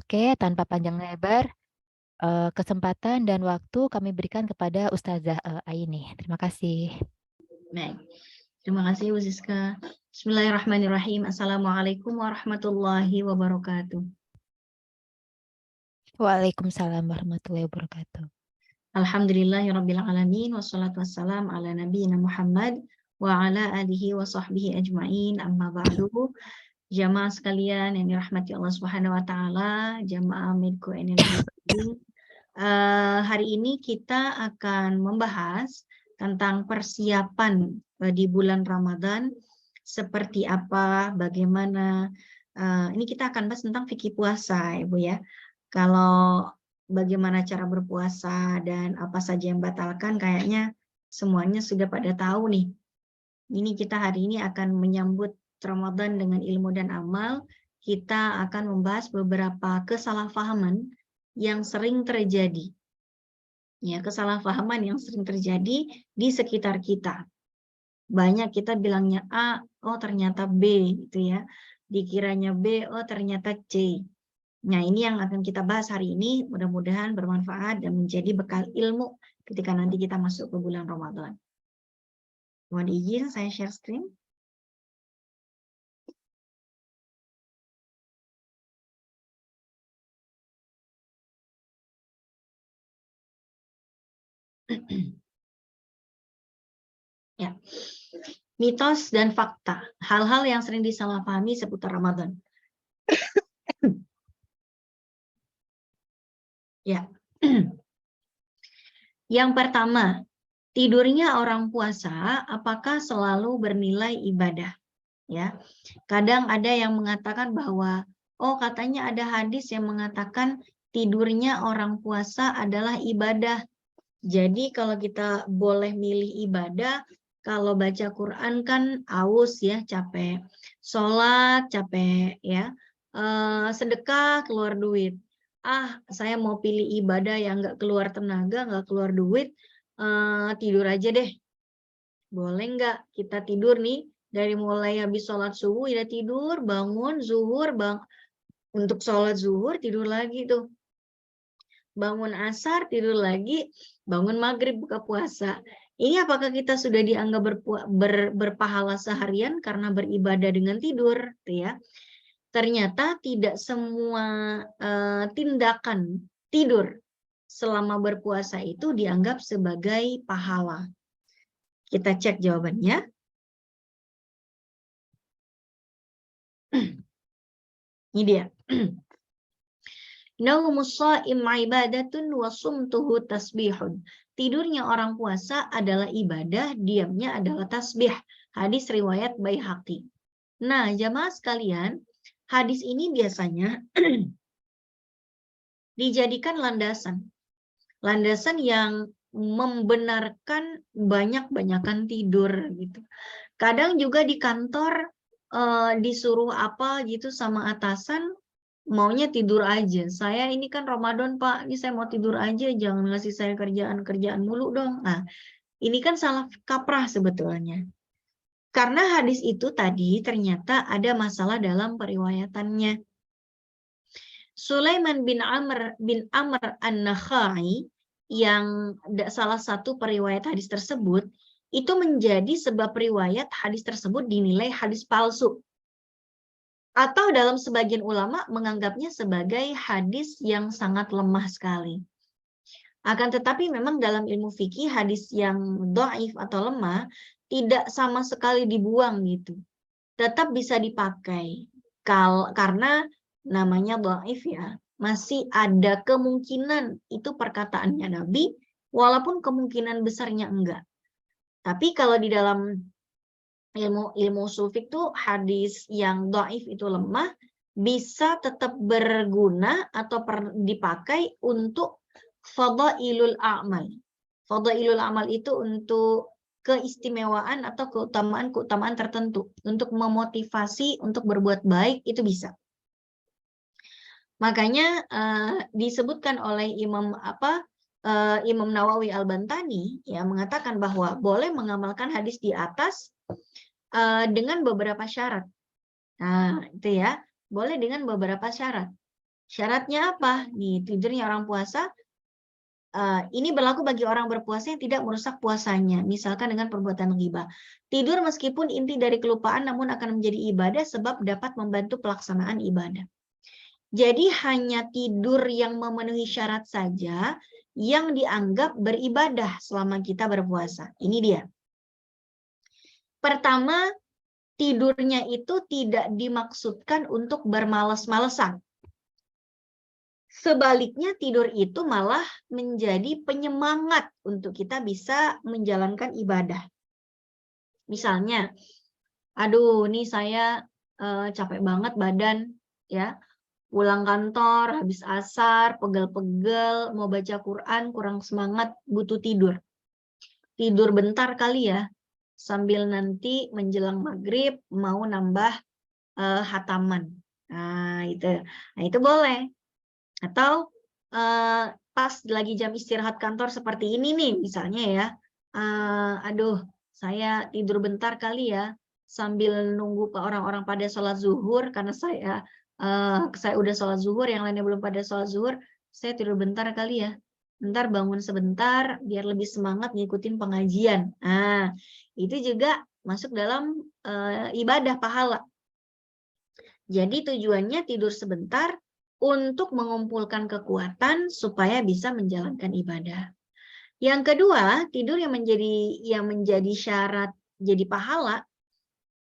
Oke, tanpa panjang lebar, kesempatan dan waktu kami berikan kepada Ustazah, Aini. Terima kasih. Baik, terima kasih Bu Siska. Bismillahirrahmanirrahim. Assalamualaikum warahmatullahi wabarakatuh. Waalaikumsalam warahmatullahi wabarakatuh. Alhamdulillahirabbil alamin wassalatu wassalam ala nabiyina Muhammad wa ala alihi wa sahbihi ajmain. Amma ba'du. Jamaah sekalian yang dirahmati Allah Subhanahu wa taala, jamaah Medco Energy Trading. Hari ini kita akan membahas tentang persiapan di bulan Ramadan, seperti apa, bagaimana. Ini kita akan bahas tentang fikih puasa, Ibu ya. Kalau bagaimana cara berpuasa dan apa saja yang batalkan, kayaknya semuanya sudah pada tahu nih. Ini kita hari ini akan menyambut Ramadan dengan ilmu dan amal. Kita akan membahas beberapa kesalahpahaman yang sering terjadi. Ya, kesalahpahaman yang sering terjadi di sekitar kita. Banyak kita bilangnya A, oh ternyata B gitu ya. Dikiranya B, oh ternyata C. Nah, ini yang akan kita bahas hari ini. Mudah-mudahan bermanfaat dan menjadi bekal ilmu ketika nanti kita masuk ke bulan Ramadan. Mohon izin saya share screen. Ya. Mitos dan fakta, hal-hal yang sering disalahpahami seputar Ramadan. Ya. Yang pertama, tidurnya orang puasa apakah selalu bernilai ibadah? Ya. Kadang ada yang mengatakan bahwa katanya ada hadis yang mengatakan tidurnya orang puasa adalah ibadah. Jadi kalau kita boleh milih ibadah, kalau baca Quran kan aus ya, capek. Sholat capek ya. Sedekah keluar duit. Saya mau pilih ibadah yang nggak keluar tenaga, nggak keluar duit, tidur aja deh. Boleh nggak kita tidur nih, dari mulai habis sholat subuh udah tidur, bangun zuhur, untuk sholat zuhur tidur lagi tuh. Bangun asar tidur lagi, bangun maghrib buka puasa. Ini apakah kita sudah dianggap berpahala seharian karena beribadah dengan tidur, ya? Ternyata tidak semua tindakan tidur selama berpuasa itu dianggap sebagai pahala. Kita cek jawabannya. Ini dia. Naumus shaim ibadatun wa sumtuhu tasbihun. Tidurnya orang puasa adalah ibadah, diamnya adalah tasbih. Hadis riwayat Baihaqi. Nah, jamaah sekalian, hadis ini biasanya dijadikan landasan. Landasan yang membenarkan banyak-banyakan tidur gitu. Kadang juga di kantor disuruh apa gitu sama atasan, maunya tidur aja. Saya ini kan Ramadan Pak, ini saya mau tidur aja, jangan ngasih saya kerjaan mulu dong. Nah, ini kan salah kaprah sebetulnya. Karena hadis itu tadi ternyata ada masalah dalam periwayatannya. Sulaiman bin Amr An-Nakhai, yang salah satu periwayat hadis tersebut, itu menjadi sebab riwayat hadis tersebut dinilai hadis palsu. Atau dalam sebagian ulama menganggapnya sebagai hadis yang sangat lemah sekali. Akan tetapi memang dalam ilmu fikih hadis yang dhaif atau lemah tidak sama sekali dibuang gitu. Tetap bisa dipakai. Karena namanya dhaif ya. Masih ada kemungkinan itu perkataannya Nabi, walaupun kemungkinan besarnya enggak. Tapi kalau di dalam ilmu ushul fiqh tuh hadis yang dhaif itu lemah bisa tetap berguna atau dipakai untuk fadailul a'mal. Fadailul amal itu untuk keistimewaan atau keutamaan tertentu, untuk memotivasi untuk berbuat baik itu bisa. Makanya disebutkan oleh Imam Nawawi Al-Bantani ya mengatakan bahwa boleh mengamalkan hadis di atas dengan beberapa syarat. Nah, itu ya, boleh dengan beberapa syarat. Syaratnya apa? Nih, tidurnya orang puasa ini berlaku bagi orang berpuasa yang tidak merusak puasanya, misalkan dengan perbuatan ghibah. Tidur meskipun inti dari kelupaan namun akan menjadi ibadah sebab dapat membantu pelaksanaan ibadah. Jadi hanya tidur yang memenuhi syarat saja yang dianggap beribadah selama kita berpuasa. Ini dia. Pertama, tidurnya itu tidak dimaksudkan untuk bermalas-malesan. Sebaliknya tidur itu malah menjadi penyemangat untuk kita bisa menjalankan ibadah. Misalnya, aduh nih saya capek banget badan ya, pulang kantor habis asar, pegel-pegel, mau baca Quran kurang semangat, butuh tidur. Tidur bentar kali ya, sambil nanti menjelang maghrib mau nambah hataman. Nah itu boleh. Atau pas lagi jam istirahat kantor seperti ini nih, misalnya ya, aduh saya tidur bentar kali ya, sambil nunggu orang-orang pada sholat zuhur, karena saya udah sholat zuhur, yang lainnya belum pada sholat zuhur, saya tidur bentar kali ya, bentar bangun sebentar, biar lebih semangat ngikutin pengajian. Nah, itu juga masuk dalam ibadah pahala. Jadi tujuannya tidur sebentar untuk mengumpulkan kekuatan supaya bisa menjalankan ibadah. Yang kedua, tidur yang menjadi syarat jadi pahala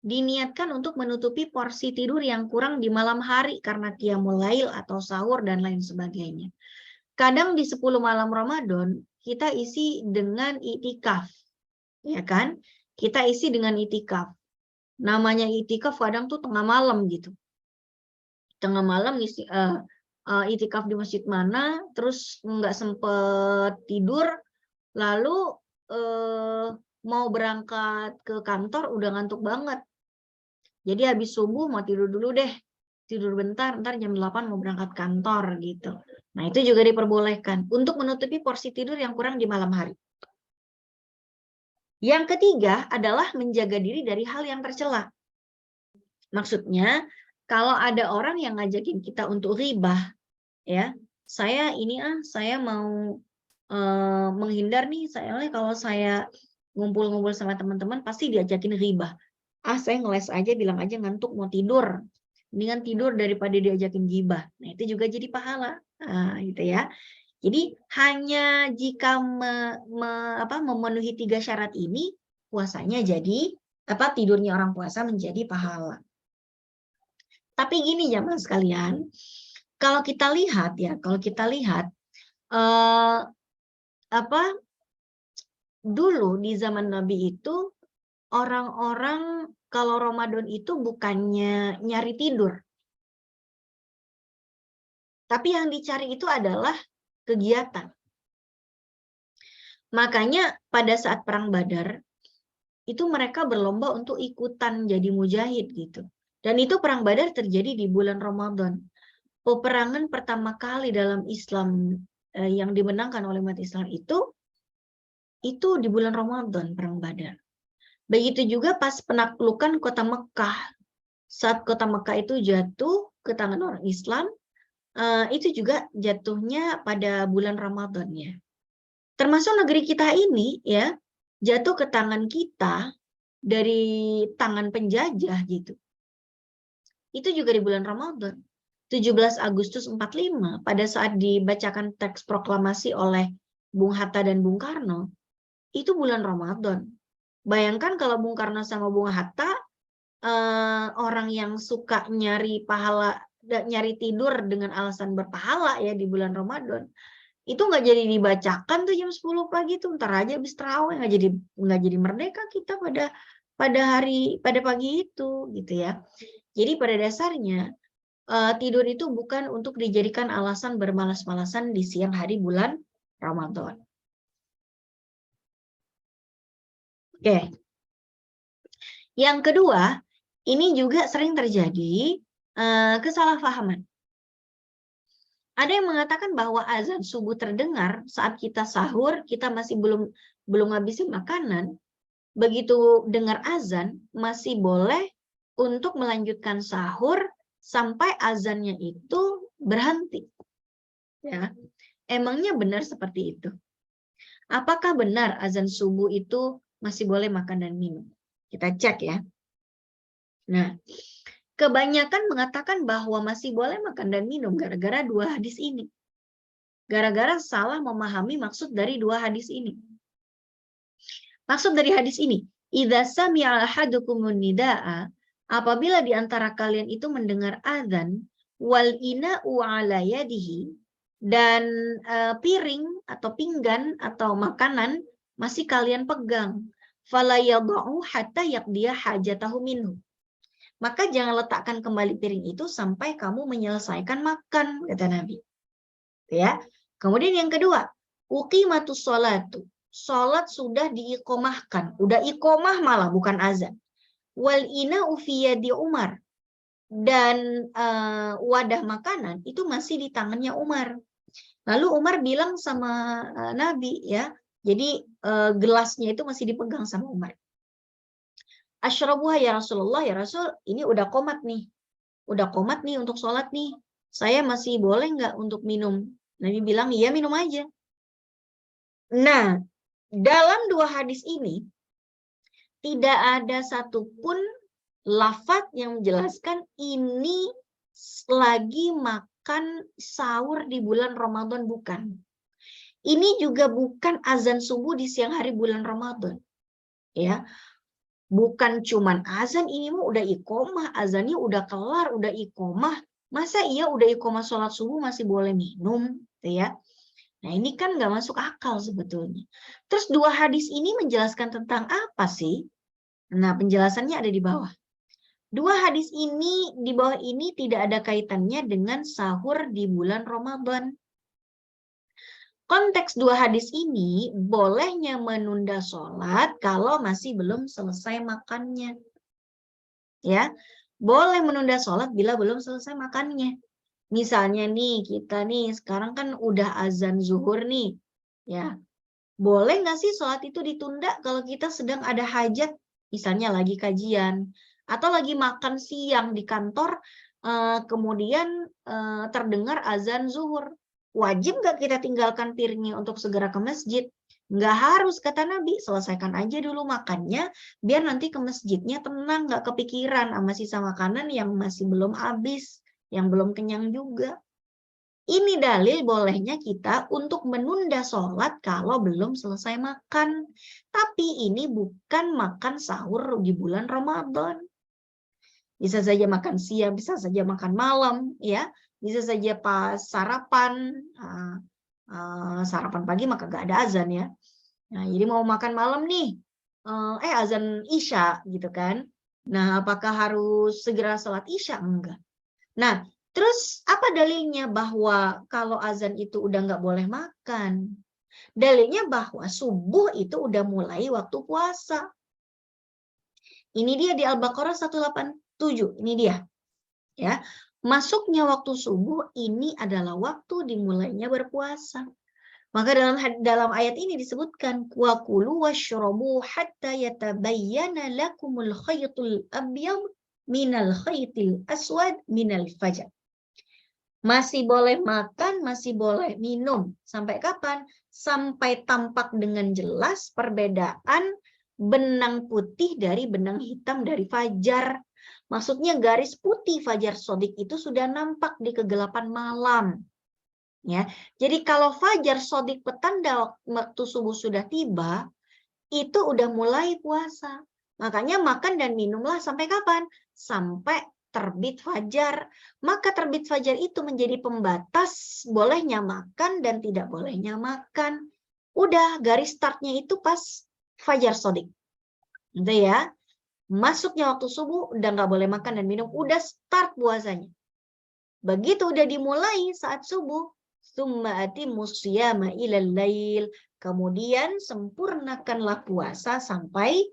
diniatkan untuk menutupi porsi tidur yang kurang di malam hari karena qiyamul lail atau sahur dan lain sebagainya. Kadang di 10 malam Ramadan kita isi dengan itikaf, ya kan? Kita isi dengan itikaf. Namanya itikaf kadang tuh tengah malam gitu. Tengah malam ngisi itikaf di masjid mana, terus nggak sempet tidur, lalu mau berangkat ke kantor udah ngantuk banget. Jadi habis subuh mau tidur dulu deh, tidur bentar, ntar jam 8 mau berangkat kantor gitu. Nah itu juga diperbolehkan untuk menutupi porsi tidur yang kurang di malam hari. Yang ketiga adalah menjaga diri dari hal yang tercela. Maksudnya, kalau ada orang yang ngajakin kita untuk ghibah, ya, saya mau menghindar nih, soalnya kalau saya ngumpul-ngumpul sama teman-teman pasti diajakin ghibah. Saya ngeles aja, bilang aja ngantuk mau tidur. Mendingan tidur daripada diajakin ghibah. Nah, itu juga jadi pahala. Nah, gitu ya. Jadi hanya jika memenuhi 3 syarat ini, puasanya jadi tidurnya orang puasa menjadi pahala. Tapi gini jamaah sekalian, kalau kita lihat dulu di zaman Nabi itu orang-orang kalau Ramadan itu bukannya nyari tidur, tapi yang dicari itu adalah kegiatan. Makanya pada saat perang Badar itu mereka berlomba untuk ikutan jadi mujahid gitu. Dan itu perang Badar terjadi di bulan Ramadan. Peperangan pertama kali dalam Islam yang dimenangkan oleh umat Islam itu di bulan Ramadan, perang Badar. Begitu juga pas penaklukan kota Mekah. Saat kota Mekah itu jatuh ke tangan orang Islam, itu juga jatuhnya pada bulan Ramadan ya. Termasuk negeri kita ini ya, jatuh ke tangan kita dari tangan penjajah gitu. Itu juga di bulan Ramadan. 17 Agustus 45 pada saat dibacakan teks proklamasi oleh Bung Hatta dan Bung Karno, itu bulan Ramadan. Bayangkan kalau Bung Karno sama Bung Hatta orang yang suka nyari pahala, nyari tidur dengan alasan berpahala ya di bulan Ramadan, itu nggak jadi dibacakan tuh jam 10 pagi tuh, ntar aja habis tarawih nggak jadi merdeka kita pada pagi itu gitu ya. Jadi pada dasarnya tidur itu bukan untuk dijadikan alasan bermalas-malasan di siang hari bulan Ramadan. Oke. Yang kedua, ini juga sering terjadi kesalahpahaman. Ada yang mengatakan bahwa azan subuh terdengar saat kita sahur, kita masih belum habisin makanan. Begitu dengar azan, masih boleh untuk melanjutkan sahur sampai azannya itu berhenti. Ya, emangnya benar seperti itu? Apakah benar azan subuh itu masih boleh makan dan minum? Kita cek ya. Nah, kebanyakan mengatakan bahwa masih boleh makan dan minum gara-gara dua hadis ini. Gara-gara salah memahami maksud dari dua hadis ini. Maksud dari hadis ini, idza sami'a ahadukumun nidaa, apabila di antara kalian itu mendengar azan, wal ina'u ala yadihi, dan piring atau pinggan atau makanan masih kalian pegang, fala yad'u hatta yaqdiya hajatahu minhu. Maka jangan letakkan kembali piring itu sampai kamu menyelesaikan makan, kata Nabi. Ya. Kemudian yang kedua, uqimatus sholatu. Sholat sudah diikomahkan, udah ikomah malah bukan azan. Wal ina ufiyadi Umar, dan wadah makanan itu masih di tangannya Umar. Lalu Umar bilang sama Nabi ya, jadi gelasnya itu masih dipegang sama Umar. Asyrabuha ya Rasulullah, ya Rasul, ini udah komat nih untuk sholat nih. Saya masih boleh nggak untuk minum? Nabi bilang, iya minum aja. Nah, dalam dua hadis ini, tidak ada satupun lafaz yang menjelaskan ini lagi makan sahur di bulan Ramadan, bukan. Ini juga bukan azan subuh di siang hari bulan Ramadan. Ya, bukan cuman azan, ini mah udah iqomah, azannya udah kelar, udah iqomah. Masa iya udah iqomah sholat subuh masih boleh minum, ya? Nah, ini kan nggak masuk akal sebetulnya. Terus dua hadis ini menjelaskan tentang apa sih? Nah, penjelasannya ada di bawah. Dua hadis ini di bawah ini tidak ada kaitannya dengan sahur di bulan Ramadan. Konteks dua hadis ini bolehnya menunda sholat kalau masih belum selesai makannya. Ya, boleh menunda sholat bila belum selesai makannya. Misalnya nih, kita nih sekarang kan udah azan zuhur nih, ya. Boleh nggak sih sholat itu ditunda kalau kita sedang ada hajat, misalnya lagi kajian, atau lagi makan siang di kantor, kemudian terdengar azan zuhur. Wajib nggak kita tinggalkan piringnya untuk segera ke masjid? Nggak harus, kata Nabi, selesaikan aja dulu makannya, biar nanti ke masjidnya tenang, nggak kepikiran sama sisa makanan yang masih belum habis, yang belum kenyang juga. Ini dalil bolehnya kita untuk menunda sholat kalau belum selesai makan. Tapi ini bukan makan sahur di bulan Ramadan. Bisa saja makan siang, bisa saja makan malam, ya. Bisa saja pas sarapan, sarapan pagi maka gak ada azan ya. Nah, jadi mau makan malam nih, azan Isya gitu kan. Nah, apakah harus segera sholat Isya? Enggak. Nah, terus apa dalilnya bahwa kalau azan itu udah nggak boleh makan? Dalilnya bahwa subuh itu udah mulai waktu puasa. Ini dia di Al-Baqarah 187. Ini dia. Ya. Masuknya waktu subuh ini adalah waktu dimulainya berpuasa. Maka dalam ayat ini disebutkan wa kulu washrabu hatta yatabayyana lakumul khaytul abyad minal khaytil aswad minal fajr. Masih boleh makan, masih boleh minum. Sampai kapan? Sampai tampak dengan jelas perbedaan benang putih dari benang hitam dari fajar. Maksudnya garis putih fajar sodik itu sudah nampak di kegelapan malam. Ya, jadi kalau fajar sodik petanda waktu subuh sudah tiba, itu udah mulai puasa. Makanya makan dan minumlah sampai kapan? Sampai terbit fajar. Maka terbit fajar itu menjadi pembatas bolehnya makan dan tidak bolehnya makan. Udah, garis startnya itu pas fajar sodik. Gitu ya. Masuknya waktu subuh, udah nggak boleh makan dan minum. Udah start puasanya. Begitu udah dimulai saat subuh, summa atimmus shiyama ilal lail. Kemudian sempurnakanlah puasa sampai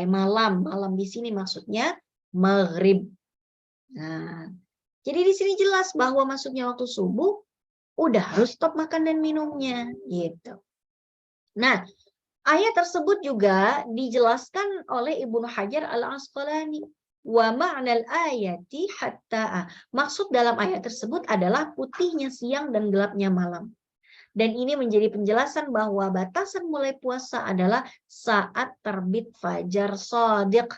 malam. Malam di sini maksudnya maghrib. Nah, jadi di sini jelas bahwa masuknya waktu subuh udah harus stop makan dan minumnya, gitu. Nah, ayat tersebut juga dijelaskan oleh Ibnu Hajar Al-Asqalani. Wa ma'nal ayati hatta. Maksud dalam ayat tersebut adalah putihnya siang dan gelapnya malam. Dan ini menjadi penjelasan bahwa batasan mulai puasa adalah saat terbit fajar shadiq.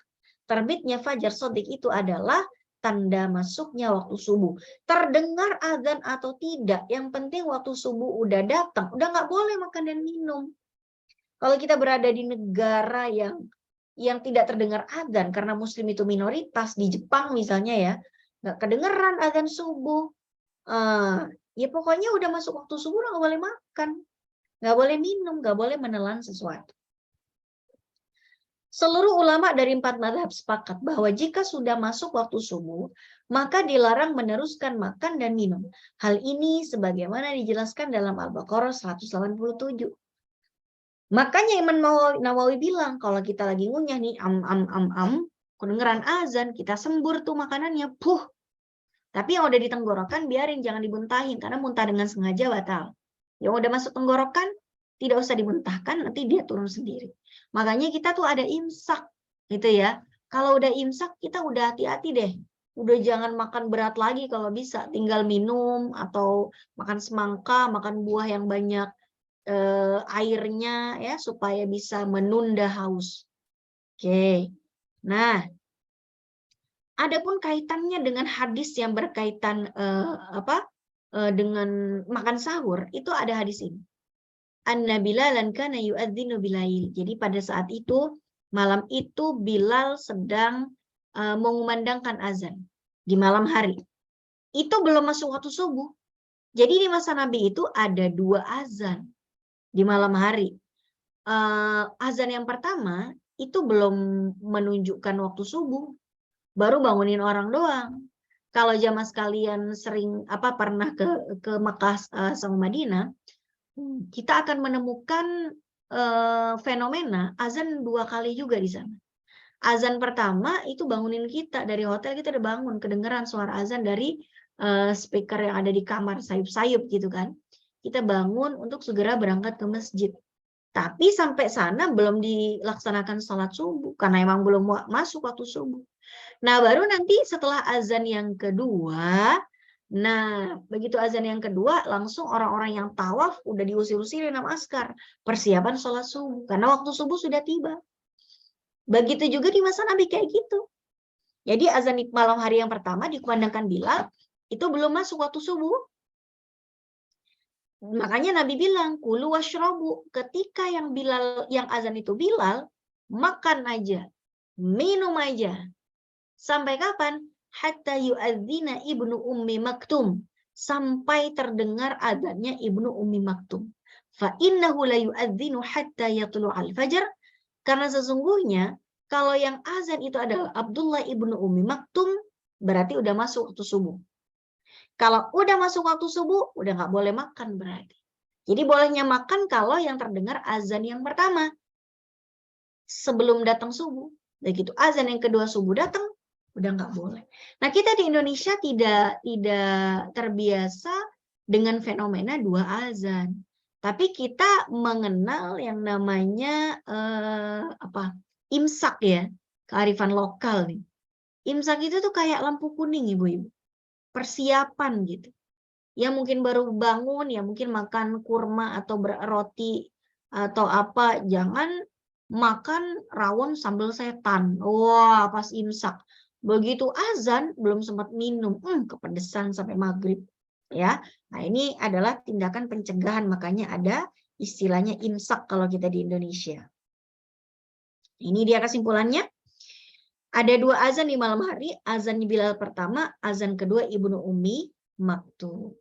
Terbitnya fajar shadiq itu adalah tanda masuknya waktu subuh. Terdengar azan atau tidak, yang penting waktu subuh udah datang, udah nggak boleh makan dan minum. Kalau kita berada di negara yang tidak terdengar azan karena muslim itu minoritas, di Jepang misalnya ya, nggak kedengeran azan subuh. Ya pokoknya udah masuk waktu subuh nggak boleh makan, nggak boleh minum, nggak boleh menelan sesuatu. Seluruh ulama dari 4 mazhab sepakat bahwa jika sudah masuk waktu subuh, maka dilarang meneruskan makan dan minum. Hal ini sebagaimana dijelaskan dalam Al-Baqarah 187. Makanya Imam Nawawi bilang, kalau kita lagi ngunyah nih, kedengeran azan, kita sembur tuh makanannya, Tapi yang udah di tenggorokan biarin, jangan dibuntahin, karena muntah dengan sengaja batal. Yang udah masuk tenggorokan, tidak usah dimuntahkan, nanti dia turun sendiri. Makanya kita tuh ada imsak, gitu ya. Kalau udah imsak, kita udah hati-hati deh. Udah jangan makan berat lagi kalau bisa. Tinggal minum, atau makan semangka, makan buah yang banyak airnya, ya, supaya bisa menunda haus. Oke. Nah, adapun kaitannya dengan hadis yang berkaitan dengan makan sahur, itu ada hadis ini. Anna Bilalan kana yu'adzinu bilail. Jadi pada saat itu, malam itu Bilal sedang mengumandangkan azan di malam hari. Itu belum masuk waktu subuh. Jadi di masa Nabi itu ada 2 azan di malam hari. Azan yang pertama itu belum menunjukkan waktu subuh, baru bangunin orang doang. Kalau jamaah sekalian sering pernah ke Mekah sama Madinah, kita akan menemukan fenomena azan 2 kali juga di sana. Azan pertama itu bangunin kita dari hotel, kita udah bangun, kedengeran suara azan dari speaker yang ada di kamar, sayup-sayup gitu kan. Kita bangun untuk segera berangkat ke masjid. Tapi sampai sana belum dilaksanakan sholat subuh, karena emang belum masuk waktu subuh. Nah, baru nanti setelah azan yang kedua, begitu azan yang kedua, langsung orang-orang yang tawaf udah diusir-usirin sama askar. Persiapan sholat subuh, karena waktu subuh sudah tiba. Begitu juga di masa Nabi kayak gitu. Jadi azan malam hari yang pertama dikumandangkan Bilal, itu belum masuk waktu subuh. Makanya Nabi bilang, kulu washrobu. Ketika yang azan itu Bilal, makan aja, minum aja. Sampai kapan? Hatta yu'adzina ibnu ummi maktum. Sampai terdengar azannya ibnu ummi maktum. Fa innahu la yu'adzinu hatta yatlu'al fajar. Karena sesungguhnya, kalau yang azan itu adalah Abdullah ibnu ummi maktum, berarti udah masuk waktu subuh. Kalau udah masuk waktu subuh, udah nggak boleh makan berarti. Jadi bolehnya makan kalau yang terdengar azan yang pertama. Sebelum datang subuh. Begitu azan yang kedua subuh datang, udah nggak boleh. Nah, kita di Indonesia tidak terbiasa dengan fenomena 2 azan. Tapi kita mengenal yang namanya imsak ya, kearifan lokal nih. Imsak itu tuh kayak lampu kuning, Ibu-ibu. Persiapan gitu. Ya mungkin baru bangun, ya mungkin makan kurma atau roti atau apa, jangan makan rawon sambal setan. Wah, pas imsak. Begitu azan belum sempat minum, kepedesan sampai maghrib. Ya, nah ini adalah tindakan pencegahan, makanya ada istilahnya imsak kalau kita di Indonesia. Ini dia kesimpulannya. Ada 2 azan di malam hari, azan Bilal pertama, azan kedua Ibnu Ummi Maktum.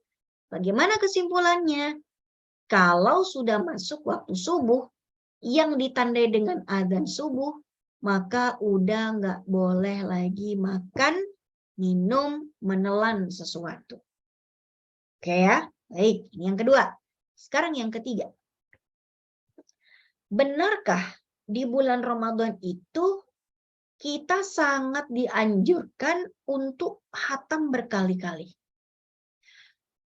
Bagaimana kesimpulannya? Kalau sudah masuk waktu subuh yang ditandai dengan azan subuh, maka udah nggak boleh lagi makan, minum, menelan sesuatu. Oke ya, baik. Ini yang kedua. Sekarang yang ketiga. Benarkah di bulan Ramadan itu kita sangat dianjurkan untuk khatam berkali-kali?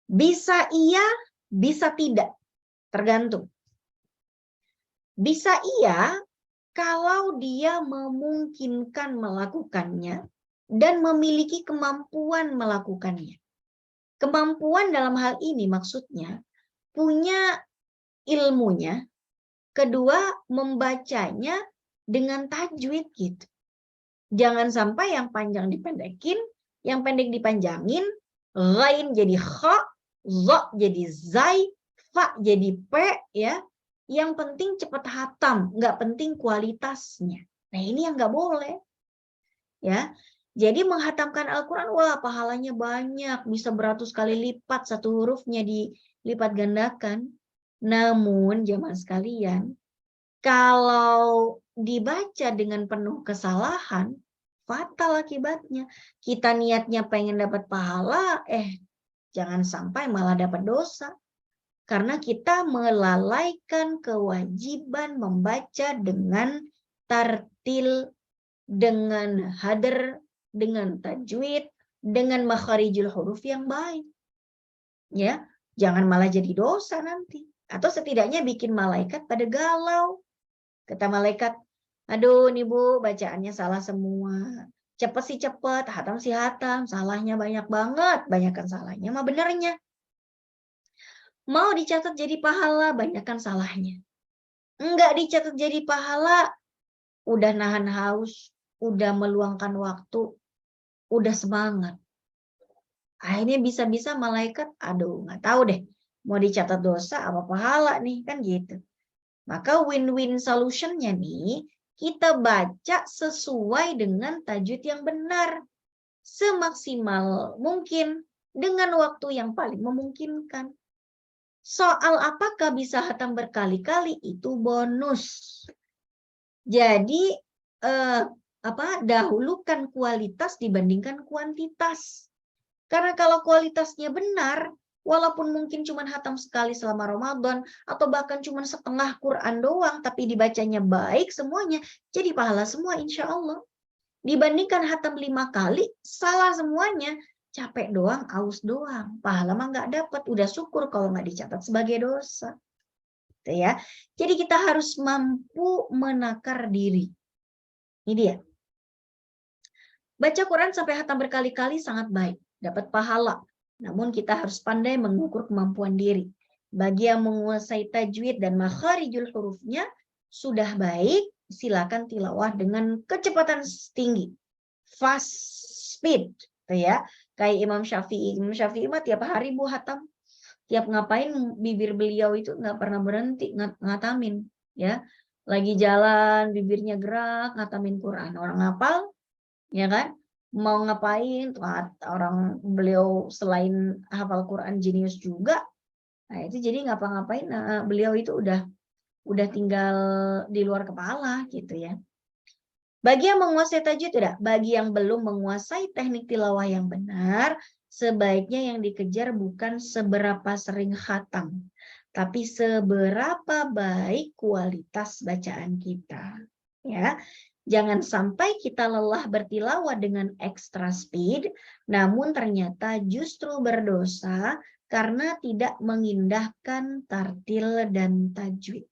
Bisa iya, bisa tidak. Tergantung. Bisa iya kalau dia memungkinkan melakukannya. dan memiliki kemampuan melakukannya. Kemampuan dalam hal ini maksudnya punya ilmunya, kedua membacanya dengan tajwid gitu. Jangan sampai yang panjang dipendekin, yang pendek dipanjangin, ghain jadi kha, za jadi zai, fa jadi p, ya. Yang penting cepat hatam, nggak penting kualitasnya. Nah ini yang nggak boleh, ya. Jadi menghatamkan Al-Quran, wah pahalanya banyak, bisa beratus kali lipat satu hurufnya dilipat gandakan. Namun jamaah sekalian, kalau dibaca dengan penuh kesalahan, fatal akibatnya. Kita niatnya pengen dapat pahala, jangan sampai malah dapat dosa. Karena kita melalaikan kewajiban membaca dengan tartil, dengan hadr, dengan tajwid, dengan makharijul huruf yang baik. Ya, jangan malah jadi dosa nanti. Atau setidaknya bikin malaikat pada galau. Kata malaikat, aduh nih Bu, bacaannya salah semua. Cepet sih cepet, hatam sih hatam, salahnya banyak banget. Banyakkan salahnya mah benernya. Mau dicatat jadi pahala, banyakkan salahnya. Enggak dicatat jadi pahala, udah nahan haus, udah meluangkan waktu, udah semangat. Akhirnya bisa-bisa malaikat, aduh nggak tahu deh, mau dicatat dosa apa pahala nih, kan gitu. Maka win-win solutionnya nih, kita baca sesuai dengan tajwid yang benar. Semaksimal mungkin, dengan waktu yang paling memungkinkan. Soal apakah bisa hatam berkali-kali, itu bonus. Jadi, dahulukan kualitas dibandingkan kuantitas. Karena kalau kualitasnya benar, walaupun mungkin cuma hatam sekali selama Ramadan, atau bahkan cuma setengah Quran doang, tapi dibacanya baik semuanya, jadi pahala semua insya Allah. Dibandingkan hatam 5 kali, salah semuanya, capek doang, aus doang. Pahala mah nggak dapat, udah syukur kalau nggak dicatat sebagai dosa. Gitu ya. Jadi kita harus mampu menakar diri. Ini dia. Baca Quran sampai hatam berkali-kali sangat baik, dapat pahala. Namun kita harus pandai mengukur kemampuan diri. Bagi yang menguasai tajwid dan makharijul hurufnya sudah baik, silakan tilawah dengan kecepatan tinggi. Fast speed, ya. Kayak Imam Syafi'i. Imam Syafi'i mah tiap hari Bu hatam. Tiap ngapain bibir beliau itu nggak pernah berhenti ngatamin, ya. Lagi jalan bibirnya gerak ngatamin Quran. Orang ngapal, ya kan, mau ngapain, orang beliau selain hafal Quran jenius juga. Nah itu jadi ngapa-ngapain, beliau itu udah tinggal di luar kepala gitu ya. Bagi yang menguasai tajwid, tidak. Bagi yang belum menguasai teknik tilawah yang benar, sebaiknya yang dikejar bukan seberapa sering khatam, tapi seberapa baik kualitas bacaan kita. Ya, jangan sampai kita lelah bertilawah dengan extra speed, namun ternyata justru berdosa karena tidak mengindahkan tartil dan tajwid.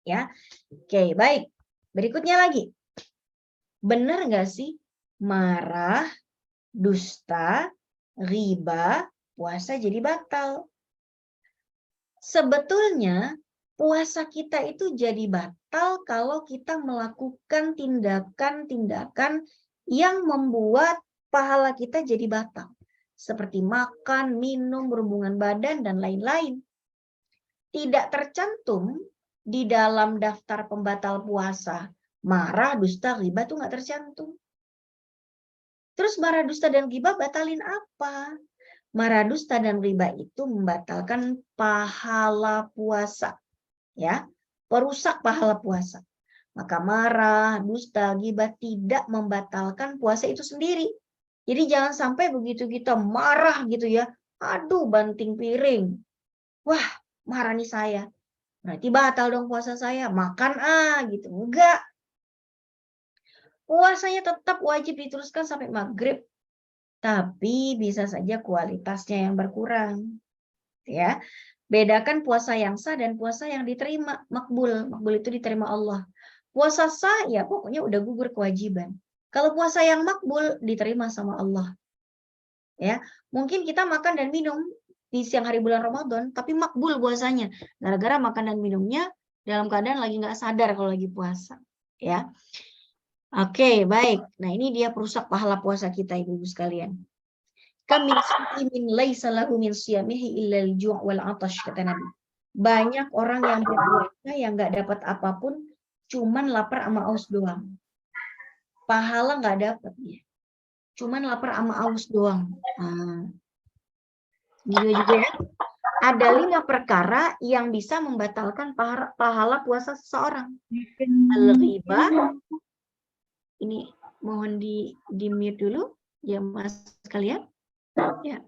Ya, oke, baik. Berikutnya lagi. Benar nggak sih marah, dusta, riba, puasa jadi batal? Sebetulnya puasa kita itu jadi batal kalau kita melakukan tindakan-tindakan yang membuat pahala kita jadi batal. Seperti makan, minum, berhubungan badan, dan lain-lain. Tidak tercantum di dalam daftar pembatal puasa. Marah, dusta, riba itu nggak tercantum. Terus marah, dusta, dan riba batalin apa? Marah, dusta, dan riba itu membatalkan pahala puasa. Ya, perusak pahala puasa. Maka marah, dusta, ghibah tidak membatalkan puasa itu sendiri. Jadi jangan sampai begitu kita marah gitu ya, aduh banting piring. Wah, marah nih saya. Berarti batal dong puasa saya, makan gitu. Enggak. Puasanya tetap wajib diteruskan sampai maghrib. Tapi bisa saja kualitasnya yang berkurang. Ya. Bedakan puasa yang sah dan puasa yang diterima, makbul. Makbul itu diterima Allah. Puasa sah ya pokoknya udah gugur kewajiban. Kalau puasa yang makbul diterima sama Allah. Ya, mungkin kita makan dan minum di siang hari bulan Ramadan, tapi makbul puasanya. Gara-gara makan dan minumnya dalam keadaan lagi nggak sadar kalau lagi puasa. Ya, oke, baik. Nah, ini dia perusak pahala puasa kita, ibu-ibu sekalian. Kam min sha'imin laisa lahu min siyamihi illa al-ju' wal 'atash, kata Nabi. Banyak orang yang berpuasa yang nggak dapat apapun, cuman lapar sama aus doang. Pahala nggak dapat dia. Cuman lapar sama aus doang. Nah, ini juga ya. Ada 5 perkara yang bisa membatalkan pahala puasa seseorang. Al-ghibah. Ini mohon di mute dulu ya Mas sekalian. Ya.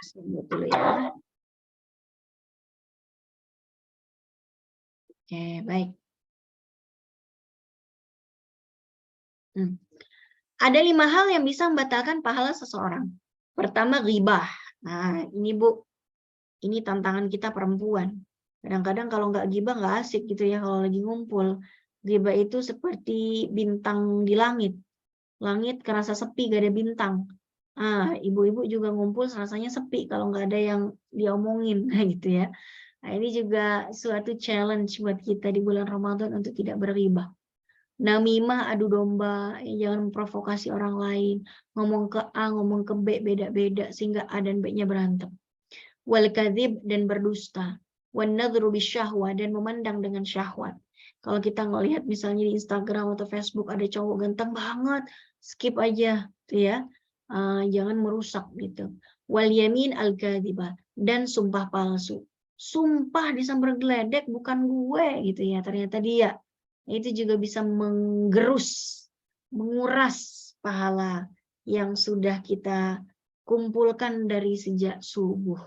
Sebut dulu ya. Oke, baik. Ada 5 hal yang bisa membatalkan pahala seseorang. Pertama, ghibah. Nah, ini Bu, ini tantangan kita perempuan. Kadang-kadang kalau nggak ghibah nggak asik gitu ya kalau lagi ngumpul. Ghibah itu seperti bintang di langit. Langit kerasa sepi, gak ada bintang. Ah, ibu-ibu juga ngumpul rasanya sepi kalau nggak ada yang diomongin, gitu ya. Nah, ini juga suatu challenge buat kita di bulan Ramadan untuk tidak berghibah. Namimah, adu domba, jangan memprovokasi orang lain. Ngomong ke A, ngomong ke B, beda-beda sehingga A dan B-nya berantem. Wal kadzib, dan berdusta. Wan nadhru bisyahwa, dan memandang dengan syahwat. Kalau kita ngelihat misalnya di Instagram atau Facebook ada cowok ganteng banget, skip aja, tuh ya. Jangan merusak gitu. Wal yamin al kadzibah, dan sumpah palsu. Sumpah disambar geledek bukan gue gitu ya, ternyata dia. Itu juga bisa menggerus, menguras pahala yang sudah kita kumpulkan dari sejak subuh.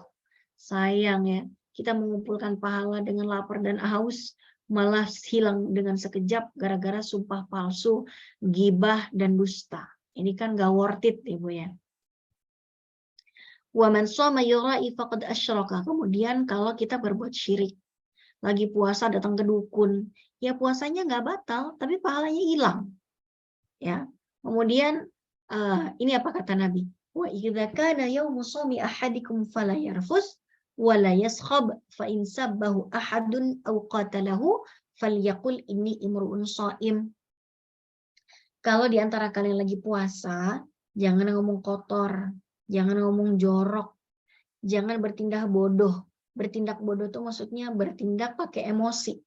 Sayang ya, kita mengumpulkan pahala dengan lapar dan haus, malah hilang dengan sekejap gara-gara sumpah palsu, gibah, dan dusta. Ini kan gak worth it, Ibu ya. Wa man shoma yura'i faqad asyraka. Kemudian kalau kita berbuat syirik, lagi puasa datang ke dukun, ya puasanya nggak batal, tapi pahalanya hilang. Ya. Kemudian ini apa kata Nabi? Wa idza kana yaumu shaumi ahadikum fala yarfus wa la yaskhab fa in sabbahu ahadun aw qatalahu falyaqul inni imru'un shaim. Kalau di antara kalian lagi puasa, jangan ngomong kotor, jangan ngomong jorok, jangan bertindak bodoh. Bertindak bodoh itu maksudnya bertindak pakai emosi.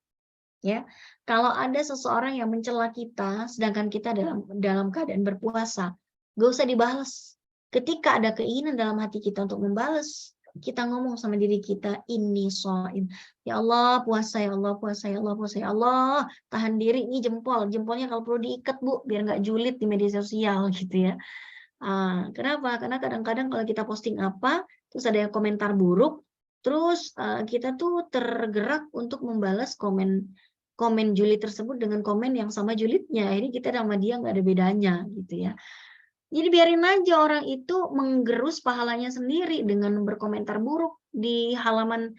Ya, kalau ada seseorang yang mencela kita, sedangkan kita dalam keadaan berpuasa, gak usah dibalas. Ketika ada keinginan dalam hati kita untuk membalas, kita ngomong sama diri kita, ini shaim. Ya Allah, puasa ya Allah, puasa ya Allah, puasa ya Allah. Tahan diri, ini jempolnya kalau perlu diikat Bu, biar nggak julid di media sosial gitu ya. Kenapa? Karena kadang-kadang kalau kita posting apa, terus ada yang komentar buruk, terus kita tuh tergerak untuk membalas komen julid tersebut dengan komen yang sama julidnya. Ini kita sama dia nggak ada bedanya gitu ya. Jadi biarin aja orang itu menggerus pahalanya sendiri dengan berkomentar buruk di halaman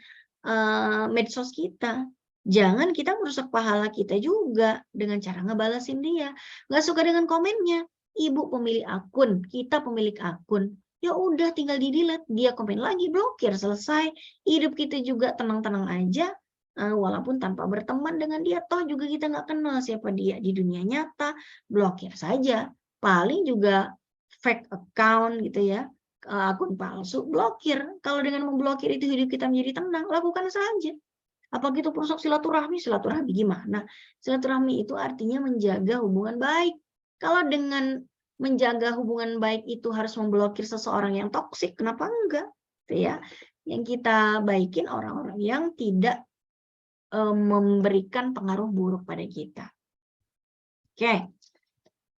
medsos kita. Jangan kita merusak pahala kita juga dengan cara ngebalasin dia. Nggak suka dengan komennya. Ibu pemilik akun, kita pemilik akun. Ya udah tinggal di-delete. Dia komen lagi, blokir, selesai. Hidup kita juga tenang-tenang aja. Walaupun tanpa berteman dengan dia, toh juga kita nggak kenal siapa dia di dunia nyata, blokir saja. Paling juga fake account gitu ya, akun palsu, blokir. Kalau dengan memblokir itu hidup kita menjadi tenang, lakukan saja. Apa gitu perusak silaturahmi? Silaturahmi gimana? Silaturahmi itu artinya menjaga hubungan baik. Kalau dengan menjaga hubungan baik itu harus memblokir seseorang yang toksik, kenapa enggak? Gitu ya. Yang kita baikin orang-orang yang tidak memberikan pengaruh buruk pada kita. Oke.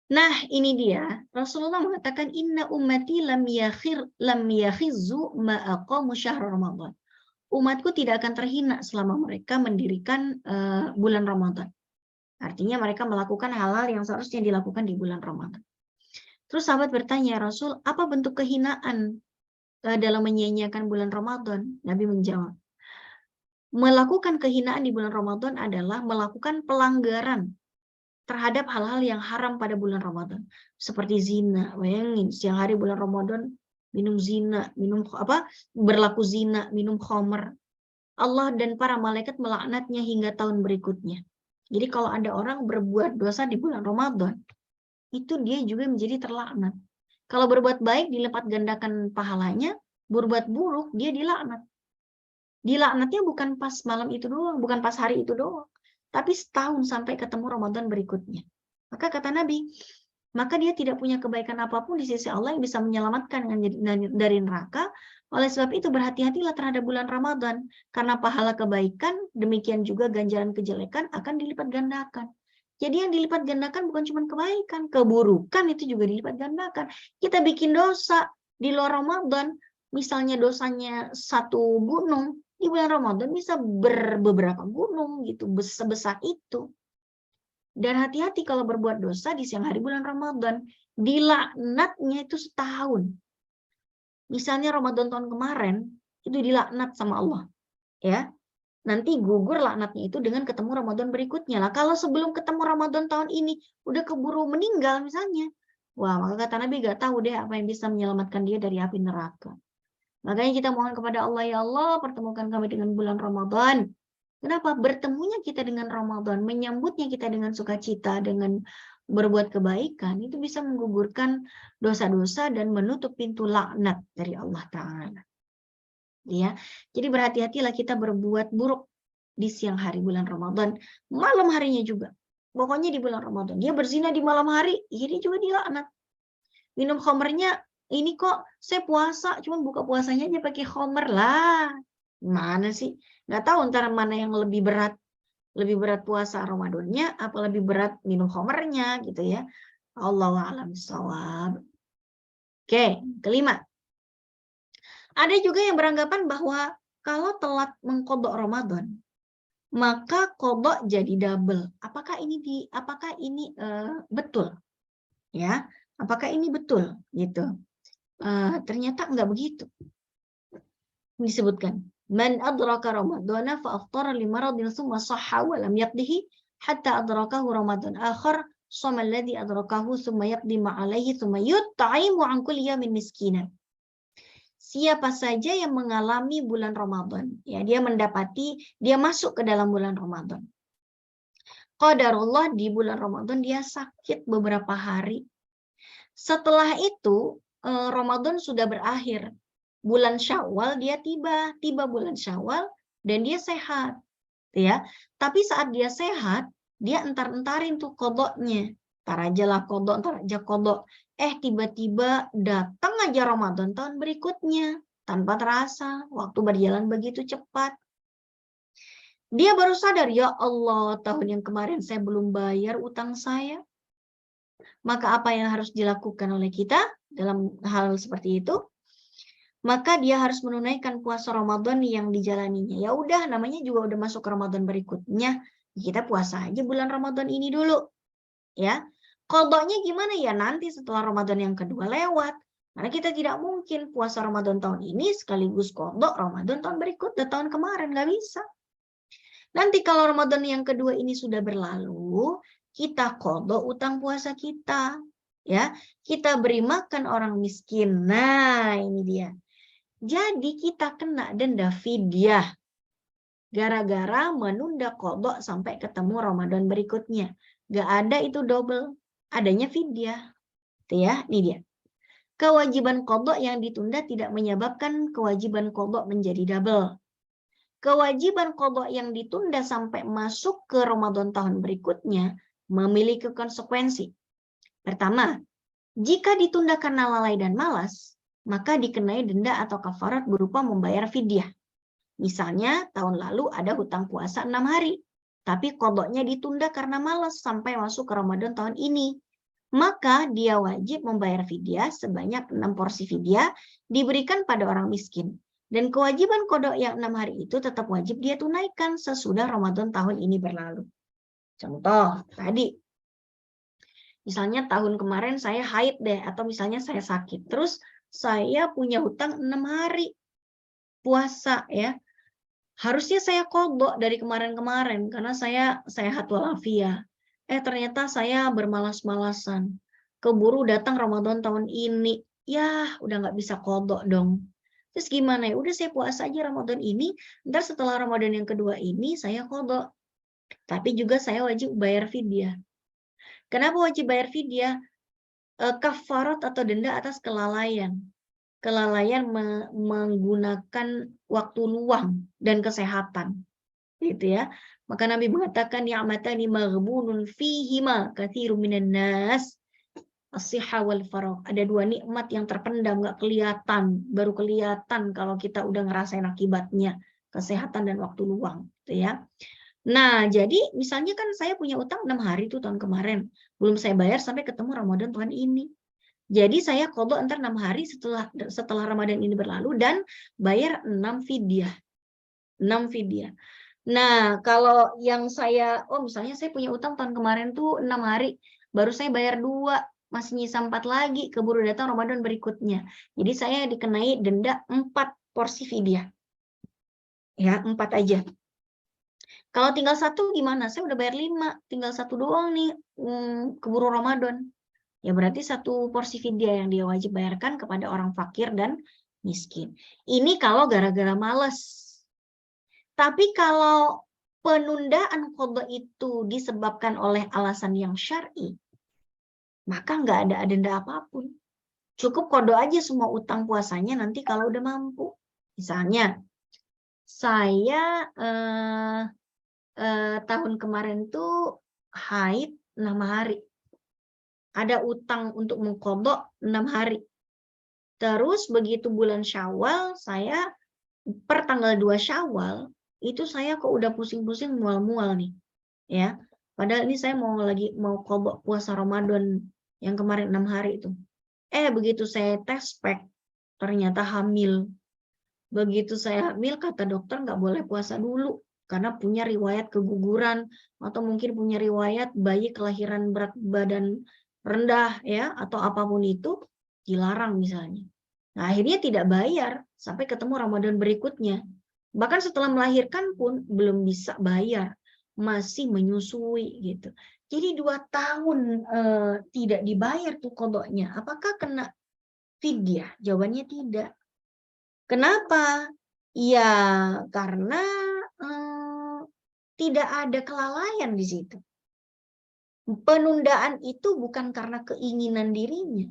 Nah, ini dia. Rasulullah mengatakan inna ummati lam yakhizzu ma aqamu syahr Ramadan. Umatku tidak akan terhina selama mereka mendirikan bulan Ramadan. Artinya mereka melakukan hal-hal yang seharusnya dilakukan di bulan Ramadan. Terus sahabat bertanya, Rasul, apa bentuk kehinaan dalam menyia-nyiakan bulan Ramadan? Nabi menjawab, Melakukan kehinaan di bulan Ramadan adalah melakukan pelanggaran terhadap hal-hal yang haram pada bulan Ramadan. Seperti zina. Bayangin, siang hari bulan Ramadan minum zina, berlaku zina, minum khamr. Allah dan para malaikat melaknatnya hingga tahun berikutnya. Jadi kalau ada orang berbuat dosa di bulan Ramadan, itu dia juga menjadi terlaknat. Kalau berbuat baik dilipat gandakan pahalanya, berbuat buruk dia dilaknat. Dilaknatnya bukan pas malam itu doang, bukan pas hari itu doang, tapi setahun sampai ketemu Ramadan berikutnya. Maka kata Nabi, maka dia tidak punya kebaikan apapun di sisi Allah yang bisa menyelamatkan dari neraka. Oleh sebab itu berhati-hatilah terhadap bulan Ramadan, karena pahala kebaikan, demikian juga ganjaran kejelekan akan dilipat gandakan. Jadi yang dilipat gandakan bukan cuma kebaikan, keburukan itu juga dilipat gandakan. Kita bikin dosa di luar Ramadan, misalnya dosanya satu gunung, di bulan Ramadan bisa beberapa gunung gitu, sebesar itu. Dan hati-hati kalau berbuat dosa di siang hari bulan Ramadan, dilaknatnya itu setahun. Misalnya Ramadan tahun kemarin itu dilaknat sama Allah, ya. Nanti gugur laknatnya itu dengan ketemu Ramadan berikutnya lah. Kalau sebelum ketemu Ramadan tahun ini udah keburu meninggal misalnya, wah maka kata Nabi gak tahu deh apa yang bisa menyelamatkan dia dari api neraka. Makanya kita mohon kepada Allah, ya Allah, pertemukan kami dengan bulan Ramadan. Kenapa? Bertemunya kita dengan Ramadan, menyambutnya kita dengan sukacita, dengan berbuat kebaikan, itu bisa menggugurkan dosa-dosa dan menutup pintu laknat dari Allah Ta'ala. Ya, jadi berhati-hatilah kita berbuat buruk di siang hari bulan Ramadan, malam harinya juga. Pokoknya di bulan Ramadan. Dia berzina di malam hari, ini juga dilaknat. Minum khamrnya, ini kok saya puasa, cuman buka puasanya aja pakai khamr lah. Mana sih? Nggak tahu antara mana yang lebih berat. Lebih berat puasa Ramadannya, apa lebih berat minum khamrnya gitu ya. Allahu a'lam bishawab. Oke, kelima. Ada juga yang beranggapan bahwa kalau telat mengqadha Ramadan, maka qadha jadi double. Apakah ini betul? Ya, apakah ini betul gitu? Ternyata enggak begitu. Disebutkan, man adraka ramadhana fa aftara li maradin thumma sahha wa lam yaqdihi hatta adrakahu ramadan akhar shoma alladhi adrakahu thumma yaqdi ma alaihi thumma yut'imu an kulli yamin miskinan. Siapa saja yang mengalami bulan Ramadan, ya dia masuk ke dalam bulan Ramadan. Qadarullah di bulan Ramadan dia sakit beberapa hari. Setelah itu Ramadan sudah berakhir. Bulan Syawal dia tiba bulan Syawal dan dia sehat, ya. Tapi saat dia sehat, dia entar-entarin tuh qadanya. Entar aja lah qadha, entar aja qadha. Tiba-tiba datang aja Ramadan tahun berikutnya tanpa terasa, waktu berjalan begitu cepat. Dia baru sadar, ya Allah, tahun yang kemarin saya belum bayar utang saya. Maka apa yang harus dilakukan oleh kita dalam hal seperti itu? Maka dia harus menunaikan puasa Ramadan yang dijalaninya. Ya udah, namanya juga udah masuk ke Ramadan berikutnya. Kita puasa aja bulan Ramadan ini dulu. Ya. Qadanya gimana ya? Nanti setelah Ramadan yang kedua lewat. Karena kita tidak mungkin puasa Ramadan tahun ini sekaligus qada Ramadan tahun berikutnya, tahun kemarin. Nggak bisa. Nanti kalau Ramadan yang kedua ini sudah berlalu, kita qada utang puasa kita. Ya, kita beri makan orang miskin. Nah, ini dia. Jadi kita kena denda fidyah. Gara-gara menunda qada sampai ketemu Ramadan berikutnya. Gak ada itu double. Adanya fidyah. Itu ya, ini dia. Kewajiban qada yang ditunda tidak menyebabkan kewajiban qada menjadi double. Kewajiban qada yang ditunda sampai masuk ke Ramadan tahun berikutnya memiliki konsekuensi. Pertama, jika ditunda karena lalai dan malas, maka dikenai denda atau kafarat berupa membayar fidyah. Misalnya tahun lalu ada hutang puasa 6 hari, tapi qadanya ditunda karena malas sampai masuk ke Ramadan tahun ini. Maka dia wajib membayar fidyah sebanyak 6 porsi fidyah diberikan pada orang miskin. Dan kewajiban qada yang 6 hari itu tetap wajib dia tunaikan sesudah Ramadan tahun ini berlalu. Contoh, tadi. Misalnya tahun kemarin saya haid deh, atau misalnya saya sakit. Terus saya punya hutang 6 hari puasa ya. Harusnya saya qadha dari kemarin-kemarin karena saya sehat walafiat. Ternyata saya bermalas-malasan. Keburu datang Ramadan tahun ini. Yah, udah nggak bisa qadha dong. Terus gimana ya? Udah saya puasa aja Ramadan ini, ntar setelah Ramadan yang kedua ini saya qadha. Tapi juga saya wajib bayar fidyah. Kenapa wajib bayar fidyah? Kafarat atau denda atas kelalaian. Kelalaian menggunakan waktu luang dan kesehatan. Gitu ya. Maka Nabi mengatakan ni'matani maghbunun fihima katsirun minan nas as-sihha wal faragh. Ada dua nikmat yang terpendam, nggak kelihatan, baru kelihatan kalau kita udah ngerasain akibatnya, kesehatan dan waktu luang, gitu ya. Nah, jadi misalnya kan saya punya utang 6 hari tuh tahun kemarin, belum saya bayar sampai ketemu Ramadan tahun ini. Jadi saya qadha entar 6 hari setelah Ramadan ini berlalu dan bayar 6 fidyah. 6 fidyah. Nah, kalau yang saya, misalnya saya punya utang tahun kemarin tuh 6 hari, baru saya bayar 2, masih nyisa 4 lagi, keburu datang Ramadan berikutnya. Jadi saya dikenai denda 4 porsi fidyah. Ya, 4 aja. Kalau tinggal 1 gimana? Saya udah bayar 5, tinggal 1 doang nih, keburu Ramadan. Ya berarti 1 porsi fidyah yang dia wajib bayarkan kepada orang fakir dan miskin. Ini kalau gara-gara males. Tapi kalau penundaan qadha itu disebabkan oleh alasan yang syar'i, maka nggak ada denda apapun. Cukup qadha aja semua utang puasanya nanti kalau udah mampu. Misalnya, saya tahun kemarin tuh haid 6 hari. Ada utang untuk mengqadha 6 hari. Terus begitu bulan Syawal, saya per tanggal 2 Syawal, itu saya kok udah pusing-pusing mual-mual nih. Ya, padahal ini saya mau qadha puasa Ramadan yang kemarin 6 hari itu. Begitu saya tes pack, ternyata hamil. Begitu saya hamil, kata dokter nggak boleh puasa dulu karena punya riwayat keguguran atau mungkin punya riwayat bayi kelahiran berat badan rendah ya atau apapun itu dilarang misalnya. Nah, akhirnya tidak bayar sampai ketemu Ramadan berikutnya. Bahkan setelah melahirkan pun belum bisa bayar, masih menyusui gitu. Jadi 2 tahun tidak dibayar tuh qadhanya. Apakah kena fidyah? Jawabannya tidak. Kenapa? Ya, karena tidak ada kelalaian di situ. Penundaan itu bukan karena keinginan dirinya,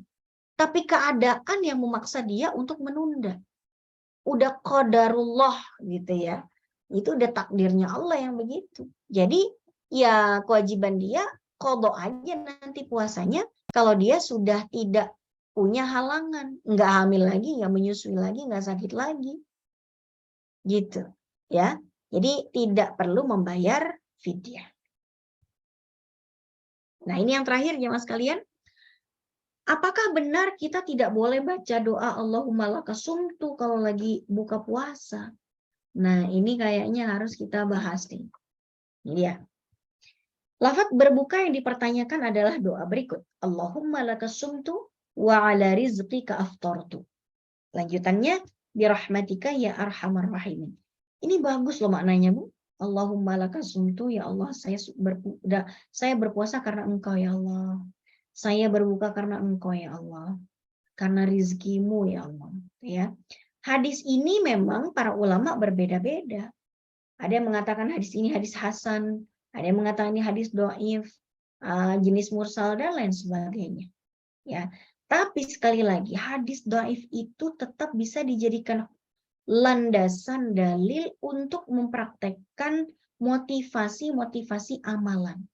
tapi keadaan yang memaksa dia untuk menunda. Udah qadarullah gitu ya. Itu udah takdirnya Allah yang begitu. Jadi ya kewajiban dia qadha aja nanti puasanya kalau dia sudah tidak punya halangan, nggak hamil lagi, nggak menyusui lagi, nggak sakit lagi. Gitu ya. Jadi tidak perlu membayar fidyah. Nah, ini yang terakhir jemaah sekalian. Apakah benar kita tidak boleh baca doa Allahumma lakasumtu kalau lagi buka puasa? Nah, ini kayaknya harus kita bahas nih. Ini dia. Lafaz berbuka yang dipertanyakan adalah doa berikut. Allahumma lakasumtu wa ala rizqika aftartu. Lanjutannya, birahmatika ya arhamar rahimin. Ini bagus loh maknanya, Bu. Allahumma lakasumtu, ya Allah, saya berpuasa karena Engkau ya Allah. Saya berbuka karena Engkau ya Allah. Karena rizkimu ya Allah. Ya. Hadis ini memang para ulama berbeda-beda. Ada yang mengatakan hadis ini hadis hasan, ada yang mengatakan ini hadis dhaif, jenis mursal dan lain sebagainya. Ya. Tapi sekali lagi hadis dhaif itu tetap bisa dijadikan landasan dalil untuk mempraktekkan motivasi-motivasi amalan.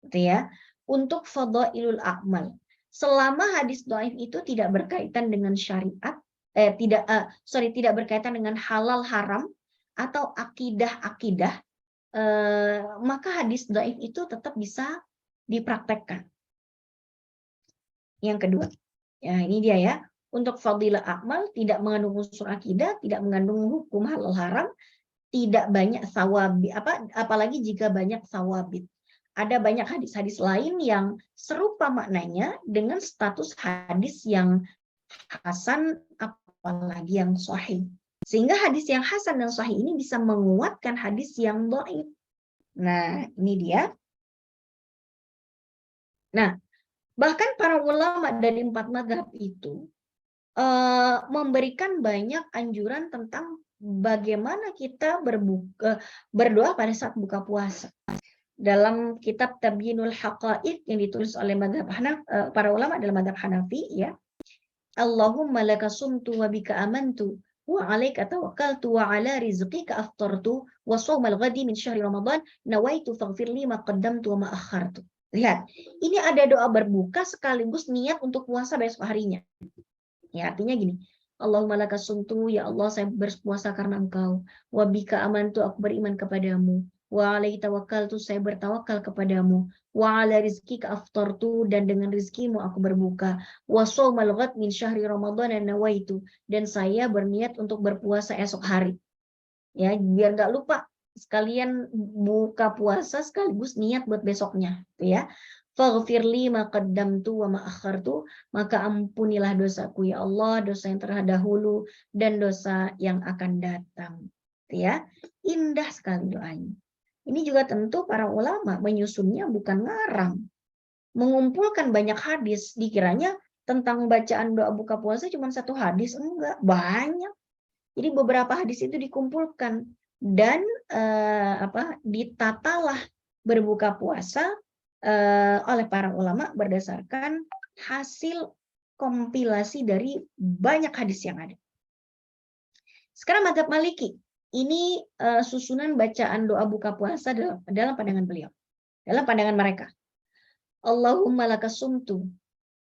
Gitu ya. Untuk fadhailul a'mal. Selama hadis dhaif itu tidak berkaitan dengan syariat, tidak berkaitan dengan halal haram atau akidah-akidah, maka hadis dhaif itu tetap bisa dipraktekkan. Yang kedua, ya ini dia ya. Untuk fadilah amal tidak mengandung unsur akidah, tidak mengandung hukum halal haram, tidak banyak sawabi, apalagi jika banyak sawabit. Ada banyak hadis-hadis lain yang serupa maknanya dengan status hadis yang hasan apalagi yang sahih. Sehingga hadis yang hasan dan sahih ini bisa menguatkan hadis yang dhaif. Nah, ini dia. Nah, bahkan para ulama dari 4 mazhab itu memberikan banyak anjuran tentang bagaimana kita berdoa pada saat buka puasa. Dalam kitab Tabyinul Haqa'iq yang ditulis oleh para ulama dalam mazhab Hanafi, ya, Allahumma laka sumtu wa bika amantu wa 'alaika tawakkaltu wa 'ala rizqika aftartu wa shaumal ghadi min syahri Ramadan nawaitu faghfir li ma qaddamtu wa ma akhartu. Lihat, ini ada doa berbuka sekaligus niat untuk puasa besok harinya. Ya, artinya gini, Allahumma laka sumtu, ya Allah saya berpuasa karena Engkau. Wa bika amantu, aku beriman kepadamu. Wa alaihi tawakkaltu, saya bertawakal kepadamu. Wa ala rizkika aftartu, dan dengan rizkimu aku berbuka. Wa shaumal ghad min syahri Ramadan nawaitu, dan saya berniat untuk berpuasa esok hari. Ya, biar nggak lupa, sekalian buka puasa sekaligus niat buat besoknya, ya. Faghfirli ma qaddamtu wa ma akhartu, maka ampunilah dosaku ya Allah, dosa yang terdahulu dan dosa yang akan datang. Ya, indah sekali doanya. Ini juga tentu para ulama menyusunnya bukan ngarang, mengumpulkan banyak hadis. Dikiranya tentang bacaan doa buka puasa cuma satu hadis, enggak, banyak. Jadi beberapa hadis itu dikumpulkan dan ditatalah berbuka puasa oleh para ulama berdasarkan hasil kompilasi dari banyak hadis yang ada. Sekarang mazhab Maliki, ini susunan bacaan doa buka puasa dalam pandangan beliau, dalam pandangan mereka. Allahumma lakasumtu,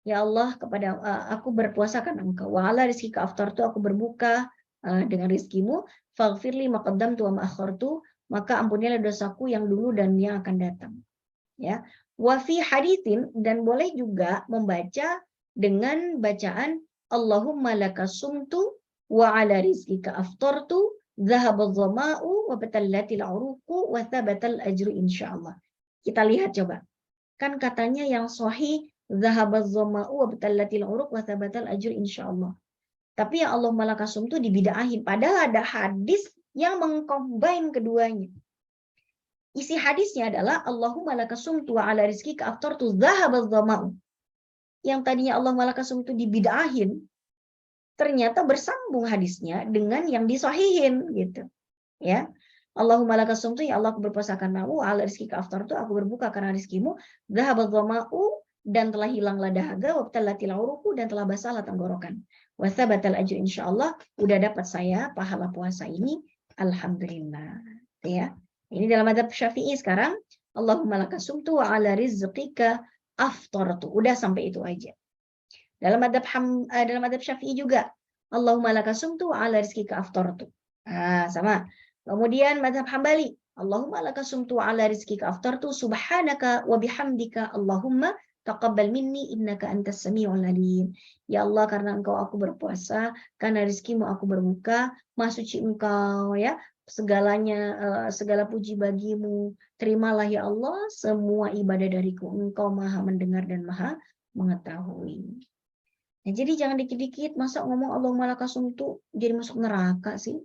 ya Allah, kepada aku berpuasa karena Engkau. Wa ala rizkika aftartu, aku berbuka dengan rizkimu. Faghfirli ma qaddamtu wa ma akhartu, maka ampunilah dosaku yang dulu dan yang akan datang. Ya, wa fi haditsin, dan boleh juga membaca dengan bacaan Allahumma lakasumtu wa ala rizkika aftartu dhahabadh dhama'u wa batallatil uruqu wa thabatal ajru insyaallah. Kita lihat coba. Kan katanya yang sahih dhahabadh dhama'u wa batallatil uruq wa thabatal ajru insyaallah. Tapi yang Allahumma lakasumtu dibid'ahin, padahal ada hadis yang mengcombine keduanya. Isi hadisnya adalah Allahumma lakasumtu wa ala rizkika aftartu dhahabadh dhama'u. Yang tadinya Allahumma lakasumtu dibid'ahin, ternyata bersambung hadisnya dengan yang disahihin gitu. Ya. Allahumma lakasumtu, ya Allah aku berpuasa karena-Mu, wa ala rizkika aftartu, aku berbuka karena rizkimu, dhahabadh dhama'u, dan telah hilanglah dahaga, wa batallatil uruqu, dan telah basahlah tenggorokan. Wa thabatal ajru insyaallah, udah dapat saya pahala puasa ini, alhamdulillah. Ya. Ini dalam mazhab Syafi'i sekarang. Allahumma lakasumtu wa ala rizqika aftartu. Udah sampai itu aja. Dalam mazhab Syafi'i juga. Allahumma lakasumtu wa ala rizqika aftartu. Sama. Kemudian mazhab Hambali. Allahumma lakasumtu wa ala rizqika aftartu subhanaka wa bihamdika Allahumma taqabbal minni innaka antas sami'ul alim. Ya Allah, karena Engkau aku berpuasa, karena rizkimu aku berbuka, Maha suci Engkau, ya. Segala puji bagimu. Terimalah ya Allah semua ibadah dariku. Engkau maha mendengar dan maha mengetahui. Nah, jadi jangan dikit-dikit masa ngomong Allahumma lakasumtu jadi masuk neraka sih.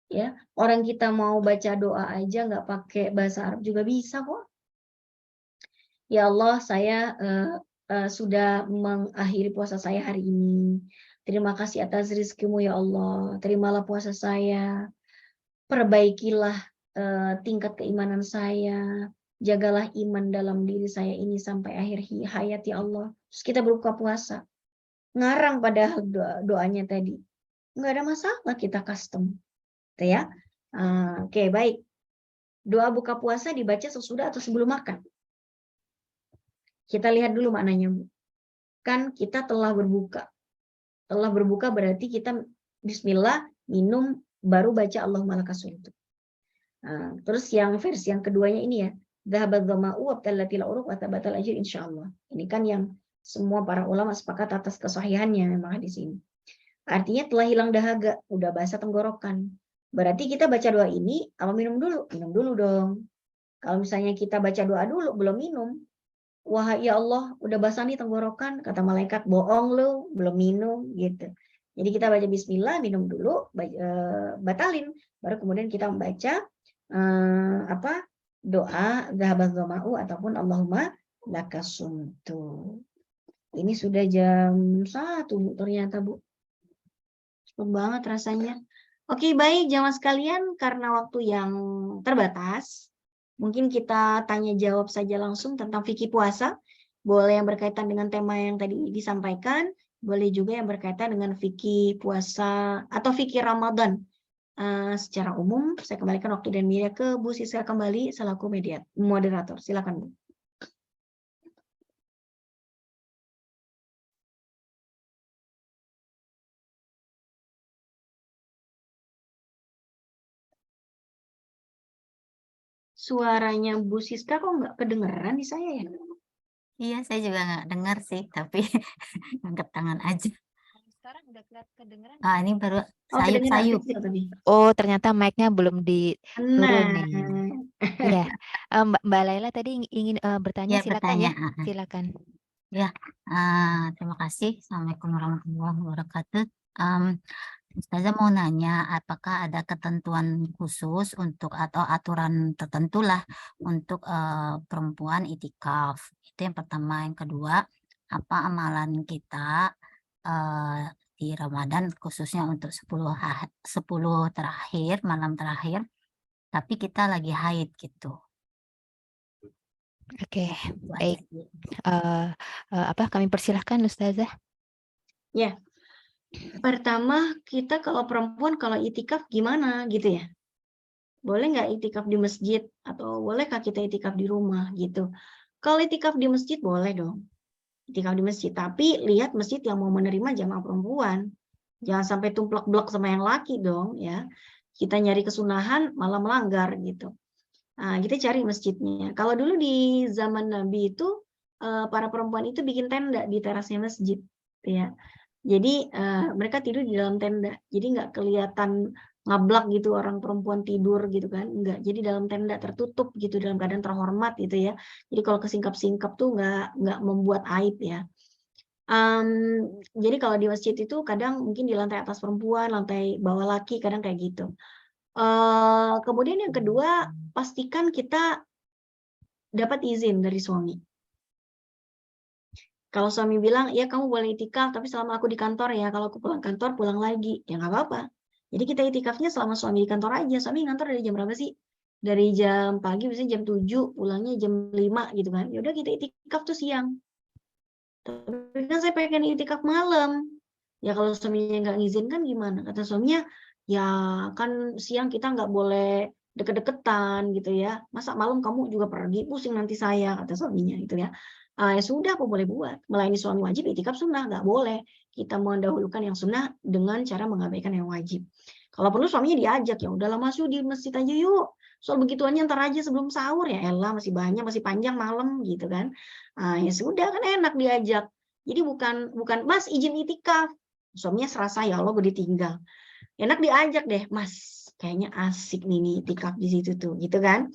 Ya, orang kita mau baca doa aja nggak pakai bahasa Arab juga bisa kok. Ya Allah, saya sudah mengakhiri puasa saya hari ini. Terima kasih atas rizkimu ya Allah. Terimalah puasa saya. Perbaikilah tingkat keimanan saya, jagalah iman dalam diri saya ini sampai akhir hayat ya Allah. Terus kita berbuka puasa, ngarang pada doanya tadi, nggak ada masalah kita custom, gitu ya. Oke, baik. Doa buka puasa dibaca sesudah atau sebelum makan? Kita lihat dulu maknanya, Bu. Kan kita telah berbuka. Telah berbuka berarti kita bismillah, minum, baru baca Allahumma lakasumtu. Terus yang versi yang keduanya ini ya, dhahabadh dhama'u wa batallatil uruq wa thabatal ajr insyaallah. Ini kan yang semua para ulama sepakat atas kesahihannya memang di sini. Artinya telah hilang dahaga, udah basah tenggorokan. Berarti kita baca doa ini apa minum dulu? Minum dulu dong. Kalau misalnya kita baca doa dulu belum minum, wahai ya Allah, udah basah nih tenggorokan, kata malaikat, bohong lu, belum minum gitu. Jadi kita baca bismillah, minum dulu, batalin, baru kemudian kita membaca doa dhahabadz dhama'u ataupun Allahumma lakasumtu. Ini sudah jam 1 Bu, ternyata Bu. Cepet banget rasanya. Oke, baik jamaah sekalian, karena waktu yang terbatas, mungkin kita tanya jawab saja langsung tentang fikih puasa. Boleh yang berkaitan dengan tema yang tadi disampaikan, boleh juga yang berkaitan dengan fikih puasa atau fikih Ramadan. Secara umum, saya kembalikan waktu dan media ke Bu Siska kembali selaku moderator. Silakan Bu. Suaranya Bu Siska kok nggak kedengeran di saya ya? Iya, saya juga nggak dengar sih, tapi angkat tangan aja. Sekarang udah kedengeran. Ini baru Oh, kedengeran sayup-sayup. kecil tadi. Oh, ternyata mic-nya belum Nah, diturunin. Iya, Mbak Laila tadi ingin bertanya, Ya, silakan bertanya. ya, silakan. Ya, terima kasih. Assalamualaikum warahmatullahi wabarakatuh. Ustazah mau nanya, apakah ada ketentuan khusus untuk atau aturan tertentu lah untuk perempuan itikaf? Itu yang pertama. Yang kedua, apa amalan kita di Ramadan khususnya untuk 10 terakhir, malam terakhir, tapi kita lagi haid gitu. Oke, Itu aja baik. sih. Kami persilahkan Ustazah. Ya, pertama kita kalau perempuan kalau itikaf gimana gitu ya? Boleh nggak itikaf di masjid atau bolehkah kita itikaf di rumah gitu? Kalau itikaf di masjid boleh dong, itikaf di masjid. Tapi lihat masjid yang mau menerima jamaah perempuan. Jangan sampai tumplek-blek sama yang laki dong ya. Kita nyari kesunahan malah melanggar gitu. Nah, kita cari masjidnya. Kalau dulu di zaman Nabi itu para perempuan itu bikin tenda di terasnya masjid, ya. Jadi mereka tidur di dalam tenda. Jadi nggak kelihatan ngablak gitu orang perempuan tidur gitu kan, enggak. Jadi dalam tenda tertutup gitu dalam keadaan terhormat gitu ya. Jadi kalau kesingkap-singkap tuh nggak membuat aib ya. Jadi kalau di masjid itu kadang mungkin di lantai atas perempuan, lantai bawah laki, kadang kayak gitu. Kemudian yang kedua, pastikan kita dapat izin dari suami. Kalau suami bilang, ya kamu boleh itikaf, tapi selama aku di kantor ya, kalau aku pulang kantor, pulang lagi. Ya nggak apa-apa. Jadi kita itikafnya selama suami di kantor aja. Suami ngantor dari jam berapa sih? Dari jam pagi, biasanya jam 7, pulangnya jam 5 gitu kan. Ya udah kita itikaf tuh siang. Tapi kan saya pengen itikaf malam. Ya kalau suaminya nggak ngizinkan gimana? Kata suaminya, ya kan siang kita nggak boleh deket-deketan gitu ya. Masa malam kamu juga pergi, pusing nanti saya, kata suaminya gitu ya. Ya sudah, apa boleh buat? Melayani suami wajib, itikaf sunnah, nggak boleh. Kita mendahulukan yang sunnah dengan cara mengabaikan yang wajib. Kalau perlu suaminya diajak, ya udahlah Mas yuk di masjid aja yuk. Soal begituannya ntar aja sebelum sahur ya elah masih banyak, masih panjang malam gitu kan. Ya sudah kan enak diajak. Jadi bukan Mas izin itikaf. Suaminya serasa ya Allah gue ditinggal. Enak diajak deh, Mas. Kayaknya asik nih itikaf di situ tuh, gitu kan.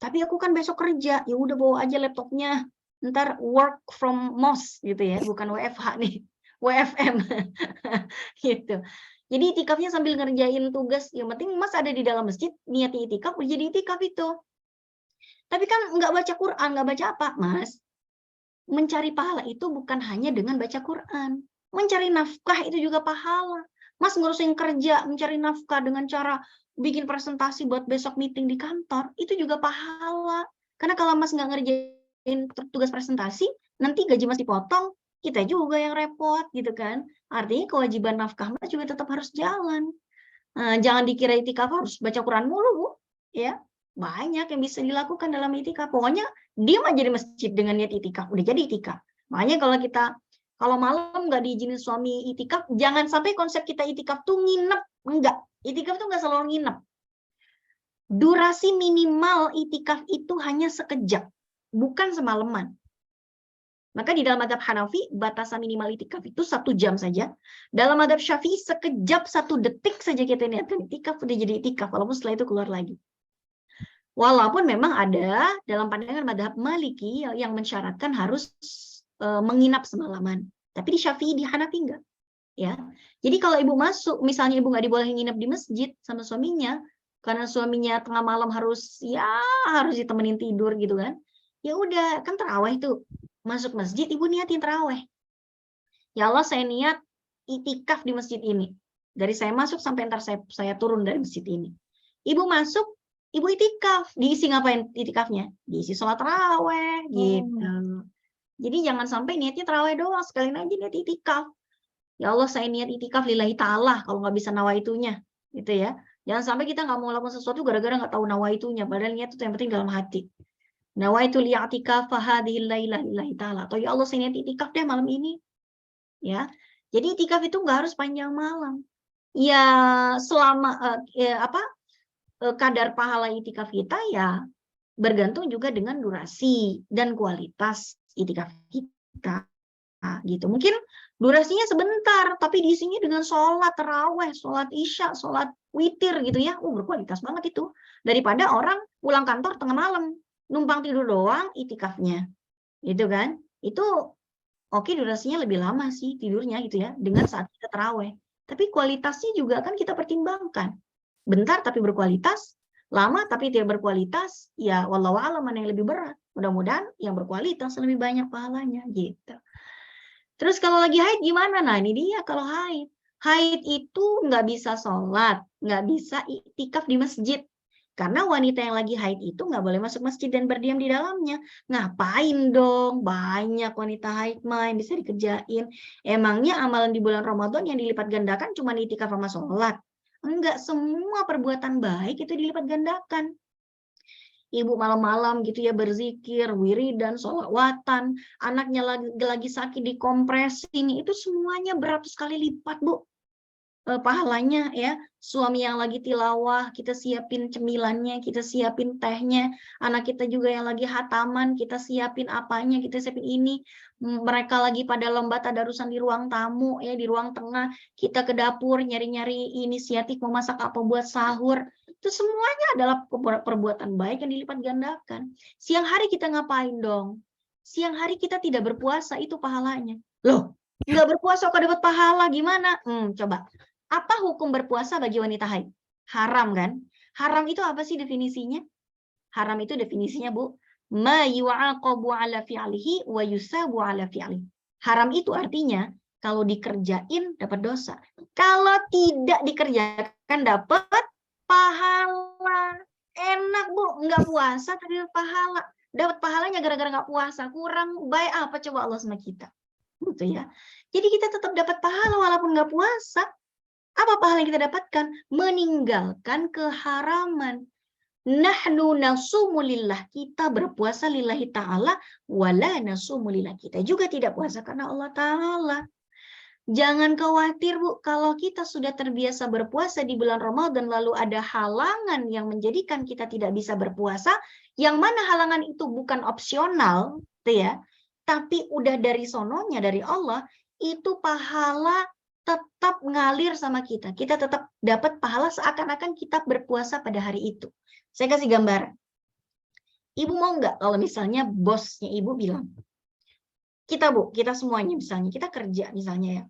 Tapi aku kan besok kerja, ya udah bawa aja laptopnya. Ntar work from mos gitu ya, bukan WFH nih, WFM gitu. Jadi itikafnya sambil ngerjain tugas, yang penting Mas ada di dalam masjid, niat itikaf, udah jadi itikaf itu. Tapi kan nggak baca Quran, nggak baca apa, Mas? Mencari pahala itu bukan hanya dengan baca Quran. Mencari nafkah itu juga pahala. Mas ngurusin kerja, mencari nafkah dengan cara bikin presentasi buat besok meeting di kantor, itu juga pahala. Karena kalau Mas nggak ngerjain tugas presentasi, nanti gaji Mas dipotong, kita juga yang repot gitu kan. Artinya kewajiban nafkah Mas juga tetap harus jalan. Jangan dikira itikaf harus baca Quran mulu, Bu. Ya, banyak yang bisa dilakukan dalam itikaf. Pokoknya diam aja di masjid dengan niat itikaf, udah jadi itikaf. Makanya kalau malam nggak diizinin suami itikaf, jangan sampai konsep kita itikaf tuh nginep. Enggak, itikaf tuh nggak selalu nginep. Durasi minimal itikaf itu hanya sekejap, bukan semalaman. Maka di dalam mazhab Hanafi, batasan minimal itikaf itu 1 jam saja. Dalam mazhab Syafi'i, sekejap 1 detik saja kita niatkan itikaf, udah jadi itikaf, walaupun setelah itu keluar lagi. Walaupun memang ada dalam pandangan mazhab Maliki yang mensyaratkan harus menginap semalaman. Tapi di Syafi'i, di Hanafi enggak. ya. Jadi kalau ibu masuk, misalnya ibu nggak dibolehin nginep di masjid sama suaminya, karena suaminya tengah malam harus ditemenin tidur gitu kan. Ya udah, kan taraweh tuh. Masuk masjid, ibu niatin taraweh. Ya Allah, saya niat itikaf di masjid ini. Dari saya masuk sampai ntar saya turun dari masjid ini. Ibu masuk, ibu itikaf. Diisi ngapain itikafnya? Diisi sholat taraweh gitu. Jadi jangan sampai niatnya taraweh doang, sekalian aja niat itikaf. Ya Allah, saya niat itikaf lillahi ta'ala, kalau nggak bisa nawaitunya, gitu ya. Jangan sampai kita nggak mau lakukan sesuatu gara-gara nggak tahu nawaitunya, padahal niat itu yang penting dalam hati. Nawaitu li'atikaf hadhil lailah lillahi ta'ala. Atau ya Allah, saya niat itikaf deh malam ini. Ya. Jadi itikaf itu nggak harus panjang malam. Ya selama kadar pahala itikaf kita ya bergantung juga dengan durasi dan kualitas itikaf kita. Nah, gitu. Mungkin durasinya sebentar, tapi diisinya dengan sholat taraweh, sholat isya, sholat witir gitu ya. Berkualitas banget itu. Daripada orang pulang kantor tengah malam, numpang tidur doang itikafnya. Gitu kan? Itu oke, durasinya lebih lama sih tidurnya gitu ya, dengan saat kita taraweh. Tapi kualitasnya juga kan kita pertimbangkan. Bentar tapi berkualitas, lama tapi tidak berkualitas, ya wallahu a'lam mana yang lebih berat. Mudah-mudahan yang berkualitas lebih banyak pahalanya gitu. Terus kalau lagi haid gimana? Nah ini dia kalau haid. Haid itu nggak bisa sholat, nggak bisa iktikaf di masjid. Karena wanita yang lagi haid itu nggak boleh masuk masjid dan berdiam di dalamnya. Ngapain dong? Banyak wanita haid main bisa dikerjain. Emangnya amalan di bulan Ramadan yang dilipat gandakan cuma iktikaf sama sholat? Enggak, semua perbuatan baik itu dilipat gandakan. Ibu malam-malam gitu ya berzikir, wiridan, sholawatan, anaknya lagi sakit dikompresin, itu semuanya beratus kali lipat, Bu. Pahalanya ya. Suami yang lagi tilawah, kita siapin cemilannya, kita siapin tehnya, anak kita juga yang lagi hataman, kita siapin apanya, kita siapin ini. Mereka lagi pada lomba tadarusan di ruang tamu ya, di ruang tengah, kita ke dapur nyari-nyari inisiatif mau masak apa buat sahur. Itu semuanya adalah perbuatan baik yang dilipat gandakan. Siang hari kita ngapain dong? Siang hari kita tidak berpuasa, itu pahalanya. Loh, nggak berpuasa kok dapat pahala, gimana? Coba. Apa hukum berpuasa bagi wanita haid? Haram kan? Haram itu apa sih definisinya? Haram itu definisinya, Bu, ma yu'aqabu ala fi'lihi wa yusabu ala fi'lihi. Haram itu artinya kalau dikerjain dapat dosa. Kalau tidak dikerjakan dapat pahala. Enak, Bu, nggak puasa tapi dapat pahala. Dapat pahalanya gara-gara nggak puasa. Kurang baik apa coba Allah sama kita? Gitu ya. Jadi kita tetap dapat pahala walaupun nggak puasa. Apa pahala yang kita dapatkan? Meninggalkan keharaman. Nahnu nasumu lillah, kita berpuasa lillahi ta'ala, wala nasumu lillah, kita juga tidak puasa karena Allah Ta'ala. Jangan khawatir, Bu, kalau kita sudah terbiasa berpuasa di bulan Ramadan lalu ada halangan yang menjadikan kita tidak bisa berpuasa, yang mana halangan itu bukan opsional, ya, tapi udah dari sononya dari Allah, itu pahala tetap ngalir sama kita. Kita tetap dapat pahala seakan-akan kita berpuasa pada hari itu. Saya kasih gambaran. Ibu mau nggak kalau misalnya bosnya ibu bilang, kita Bu, kita semuanya misalnya, kita kerja misalnya ya.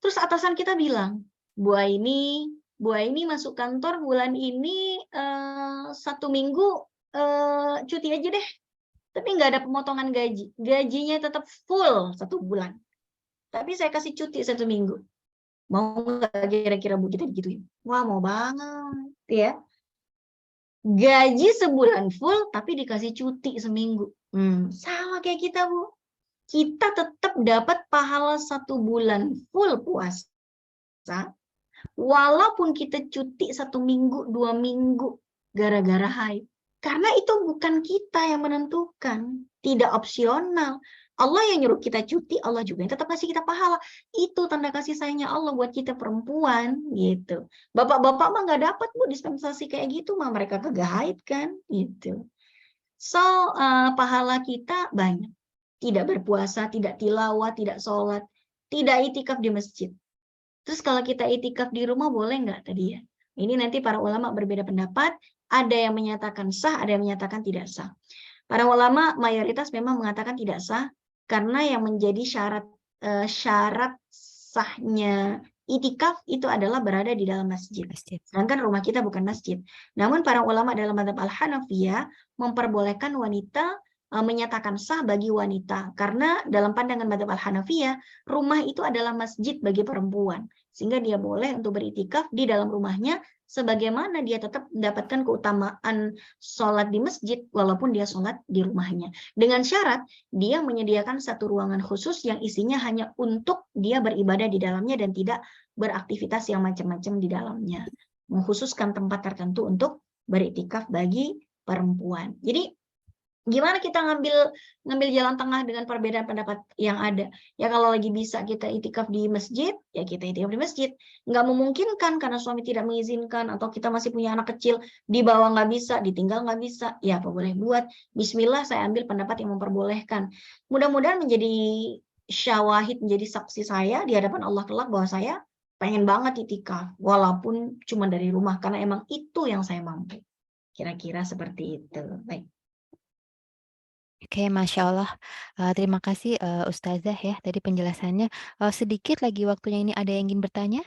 Terus atasan kita bilang, Bu Aini masuk kantor bulan ini 1 minggu cuti aja deh. Tapi nggak ada pemotongan gaji. Gajinya tetap full 1 bulan. Tapi saya kasih cuti 1 minggu. Mau nggak kira-kira Bu kita digituin? Wah, mau banget ya. Gaji sebulan full tapi dikasih cuti seminggu. Sama kayak kita, Bu. Kita tetap dapat pahala 1 bulan full puasa. Walaupun kita cuti 1 minggu, 2 minggu gara-gara haid. Karena itu bukan kita yang menentukan. Tidak opsional. Allah yang nyuruh kita cuti, Allah juga yang tetap kasih kita pahala. Itu tanda kasih sayangnya Allah buat kita perempuan, gitu. Bapak-bapak mah nggak dapat, Bu, dispensasi kayak gitu, mah mereka kagak haid kan, gitu. So, pahala kita banyak. Tidak berpuasa, tidak tilawah, tidak sholat, tidak itikaf di masjid. Terus kalau kita itikaf di rumah boleh nggak tadi ya? Ini nanti para ulama berbeda pendapat. Ada yang menyatakan sah, ada yang menyatakan tidak sah. Para ulama mayoritas memang mengatakan tidak sah. Karena yang menjadi syarat sahnya itikaf itu adalah berada di dalam masjid. Masjid. Sedangkan rumah kita bukan masjid. Namun para ulama dalam mazhab Al-Hanafiyah memperbolehkan wanita menyatakan sah bagi wanita. Karena dalam pandangan mazhab Al-Hanafiyah, rumah itu adalah masjid bagi perempuan. Sehingga dia boleh untuk beritikaf di dalam rumahnya, sebagaimana dia tetap mendapatkan keutamaan sholat di masjid, walaupun dia sholat di rumahnya. Dengan syarat, dia menyediakan satu ruangan khusus yang isinya hanya untuk dia beribadah di dalamnya dan tidak beraktivitas yang macam-macam di dalamnya. Mengkhususkan tempat tertentu untuk beriktikaf bagi perempuan. Jadi gimana kita ngambil jalan tengah dengan perbedaan pendapat yang ada? Ya kalau lagi bisa kita itikaf di masjid, ya kita itikaf di masjid. Nggak memungkinkan karena suami tidak mengizinkan atau kita masih punya anak kecil, dibawa nggak bisa, ditinggal nggak bisa. Ya apa boleh buat? Bismillah, saya ambil pendapat yang memperbolehkan. Mudah-mudahan menjadi syawahid, menjadi saksi saya di hadapan Allah kelak bahwa saya pengen banget itikaf, walaupun cuma dari rumah, karena emang itu yang saya mampu. Kira-kira seperti itu. Baik. Oke, Masya Allah. Terima kasih, Ustazah ya, tadi penjelasannya. Sedikit lagi waktunya ini ada yang ingin bertanya?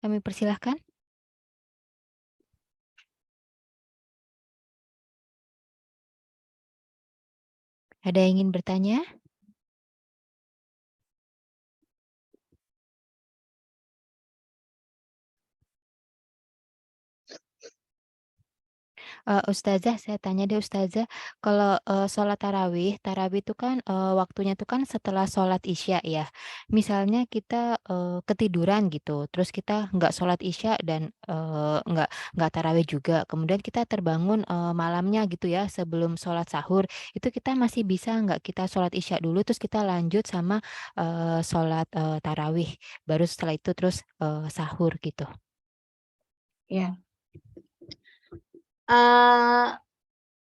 Kami persilahkan. Ada yang ingin bertanya? Ustazah, saya tanya deh Ustazah, kalau, sholat tarawih, tarawih itu kan, waktunya itu kan setelah sholat Isya ya. Misalnya kita, ketiduran gitu, terus kita nggak sholat Isya dan, nggak tarawih juga, kemudian kita terbangun, malamnya gitu ya, sebelum sholat sahur, itu kita masih bisa nggak kita sholat Isya dulu, terus kita lanjut sama, sholat, tarawih, baru setelah itu terus, sahur gitu? Ya.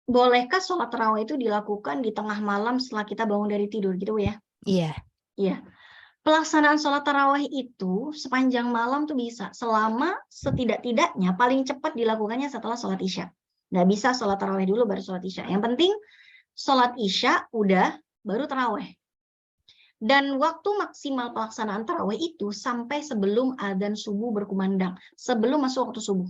Bolehkah sholat tarawih itu dilakukan di tengah malam setelah kita bangun dari tidur gitu ya? Iya. Iya. Pelaksanaan sholat tarawih itu sepanjang malam tuh bisa, selama setidak-tidaknya paling cepat dilakukannya setelah sholat Isya. Nggak bisa sholat tarawih dulu baru sholat Isya. Yang penting sholat Isya udah baru tarawih. Dan waktu maksimal pelaksanaan tarawih itu sampai sebelum adzan subuh berkumandang, sebelum masuk waktu subuh.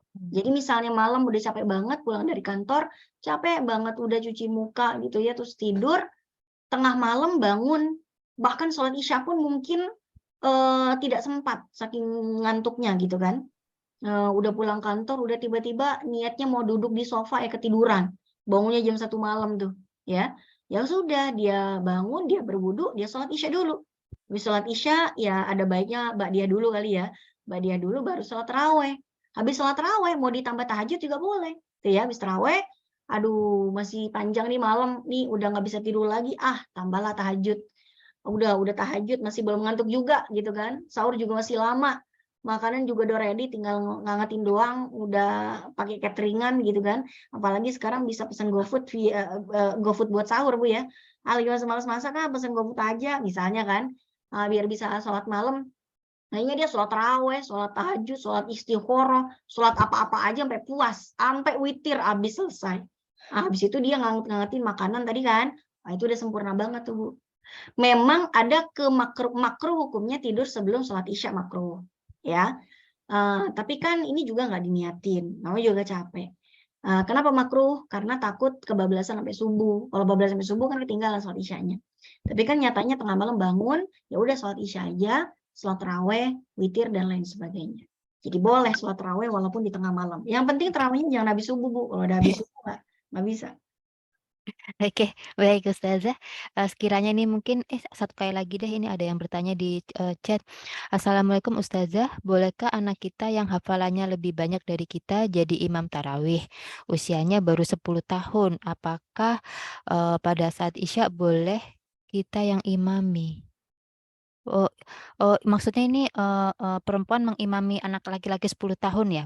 Jadi misalnya malam udah capek banget pulang dari kantor, capek banget udah cuci muka gitu ya, terus tidur, tengah malam bangun, bahkan sholat Isya pun mungkin tidak sempat saking ngantuknya gitu kan. Udah pulang kantor, udah tiba-tiba niatnya mau duduk di sofa ya ketiduran. Bangunnya jam 1 malam tuh, ya. Ya sudah, dia bangun, dia berwudu, dia sholat Isya dulu. Habis sholat Isya ya ada baiknya ba'diyah dulu kali ya. Ba'diyah dulu baru sholat tarawih. Habis sholat tarawih mau ditambah tahajud juga boleh. Tuh ya, habis tarawih, aduh masih panjang nih malam nih, udah nggak bisa tidur lagi, tambahlah tahajud. Udah tahajud masih belum ngantuk juga gitu kan. Sahur juga masih lama. Makanan juga udah ready, tinggal ngangetin doang, udah pakai cateringan gitu kan. Apalagi sekarang bisa pesan GoFood GoFood buat sahur Bu ya. Lagi males masak pesan GoFood aja misalnya kan. Biar bisa sholat malam. Nah ini dia sholat tarawih, sholat tahajud, sholat istikharah, sholat apa-apa aja sampai puas, sampai witir habis selesai. Habis itu dia ngangetin makanan tadi kan. Nah, itu udah sempurna banget tuh Bu. Memang ada makruh hukumnya tidur sebelum sholat Isya makruh, ya. Tapi kan ini juga nggak diniatin, namanya juga capek. Kenapa makruh? Karena takut kebablasan sampai subuh. Kalau bablas sampai subuh kan ketinggalan sholat Isyanya. Tapi kan nyatanya tengah malam bangun, ya udah sholat Isya aja, sholat tarawih, witir dan lain sebagainya. Jadi boleh sholat tarawih walaupun di tengah malam. Yang penting tarawihnya jangan habis subuh Bu. Kalau udah habis subuh nggak bisa. Oke, baik Ustazah. Sekiranya ini mungkin satu kali lagi deh, ini ada yang bertanya di, chat. Assalamualaikum Ustazah, bolehkah anak kita yang hafalannya lebih banyak dari kita jadi imam tarawih? Usianya baru 10 tahun, apakah, pada saat Isya boleh kita yang imami? Oh oh, maksudnya ini, perempuan mengimami anak laki-laki 10 tahun ya?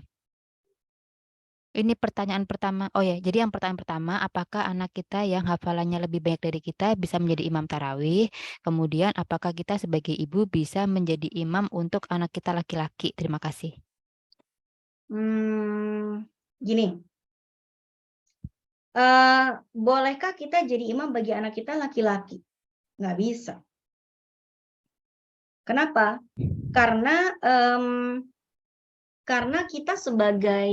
Ini pertanyaan pertama oh ya, jadi yang pertanyaan pertama, apakah anak kita yang hafalannya lebih banyak dari kita bisa menjadi imam tarawih? Kemudian apakah kita sebagai ibu bisa menjadi imam untuk anak kita laki-laki? Terima kasih. Gini, bolehkah kita jadi imam bagi anak kita laki-laki? Nggak bisa. Kenapa? Karena kita sebagai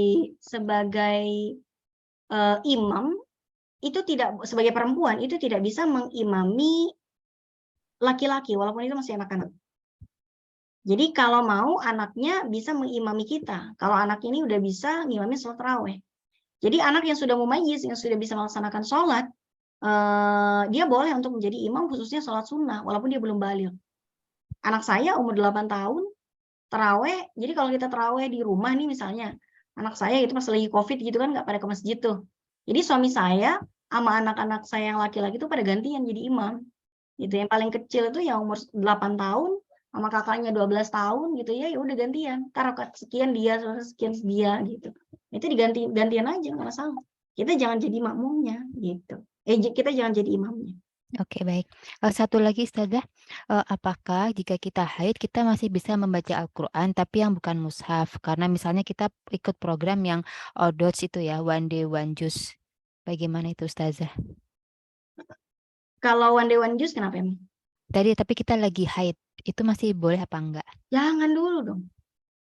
imam itu sebagai perempuan itu tidak bisa mengimami laki-laki walaupun itu masih anak-anak. Jadi kalau mau anaknya bisa mengimami kita. Kalau anak ini udah bisa ngimami sholat tarawih. Jadi anak yang sudah mumayyiz, yang sudah bisa melaksanakan sholat, dia boleh untuk menjadi imam khususnya sholat sunnah walaupun dia belum baligh. Anak saya umur 8 tahun, tarawih. Jadi kalau kita tarawih di rumah nih misalnya, anak saya itu pas lagi COVID gitu kan nggak pada ke masjid tuh. Jadi suami saya sama anak-anak saya yang laki-laki itu pada gantian jadi imam. Gitu. Yang paling kecil itu yang umur 8 tahun sama kakaknya 12 tahun gitu ya, ya udah gantian. Rakaat sekian dia, sekian dia gitu. Itu gantian aja nggak masalah. Kita jangan jadi makmumnya gitu. Kita jangan jadi imamnya. Oke, baik. Satu lagi Ustazah, apakah jika kita haid kita masih bisa membaca Al-Qur'an tapi yang bukan mushaf? Karena misalnya kita ikut program yang ODOTS itu ya, One Day One Juz. Bagaimana itu Ustazah? Kalau one day one juz kenapa emang? Tapi kita lagi haid, itu masih boleh apa enggak? Jangan dulu dong.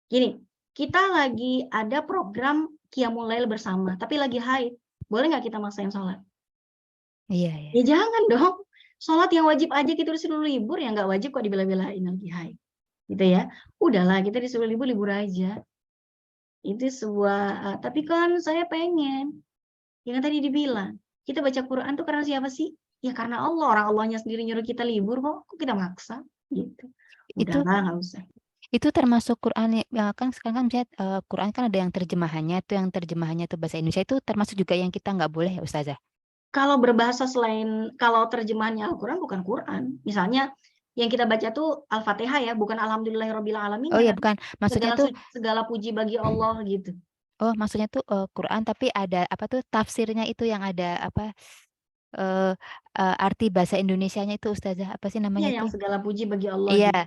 Gini, kita lagi ada program Qiyamul Lail bersama, tapi lagi haid. Boleh nggak kita maksain sholat? Iya, Ya ya. jangan dong. Sholat yang wajib aja kita disuruh libur, yang nggak wajib kok dibela-belain lagi haid. Gitu ya. Udahlah, kita disuruh libur aja. Itu sebuah, tapi kan saya pengen. Yang tadi dibilang, kita baca Quran tuh karena siapa sih? Ya karena Allah. Orang Allahnya sendiri nyuruh kita libur kok kita maksa? Gitu. Itu Udahlah, nggak usah. itu termasuk Quran ya kan sekarang kan misalnya Quran kan ada yang terjemahannya tuh, yang terjemahannya tuh bahasa Indonesia itu termasuk juga yang kita nggak boleh ya Ustazah? Kalau berbahasa selain, kalau terjemahannya Al-Quran bukan Quran. Misalnya yang kita baca tuh Al-Fatihah ya, bukan Alhamdulillahirabbil alamin Oh ya ya kan? bukan, maksudnya tuh Segala puji bagi Allah gitu. maksudnya tuh Quran tapi ada apa tuh tafsirnya itu yang ada apa eh arti bahasa Indonesianya itu Ustazah apa sih Iya, namanya yang tuh? segala puji bagi Allah Iya, gitu.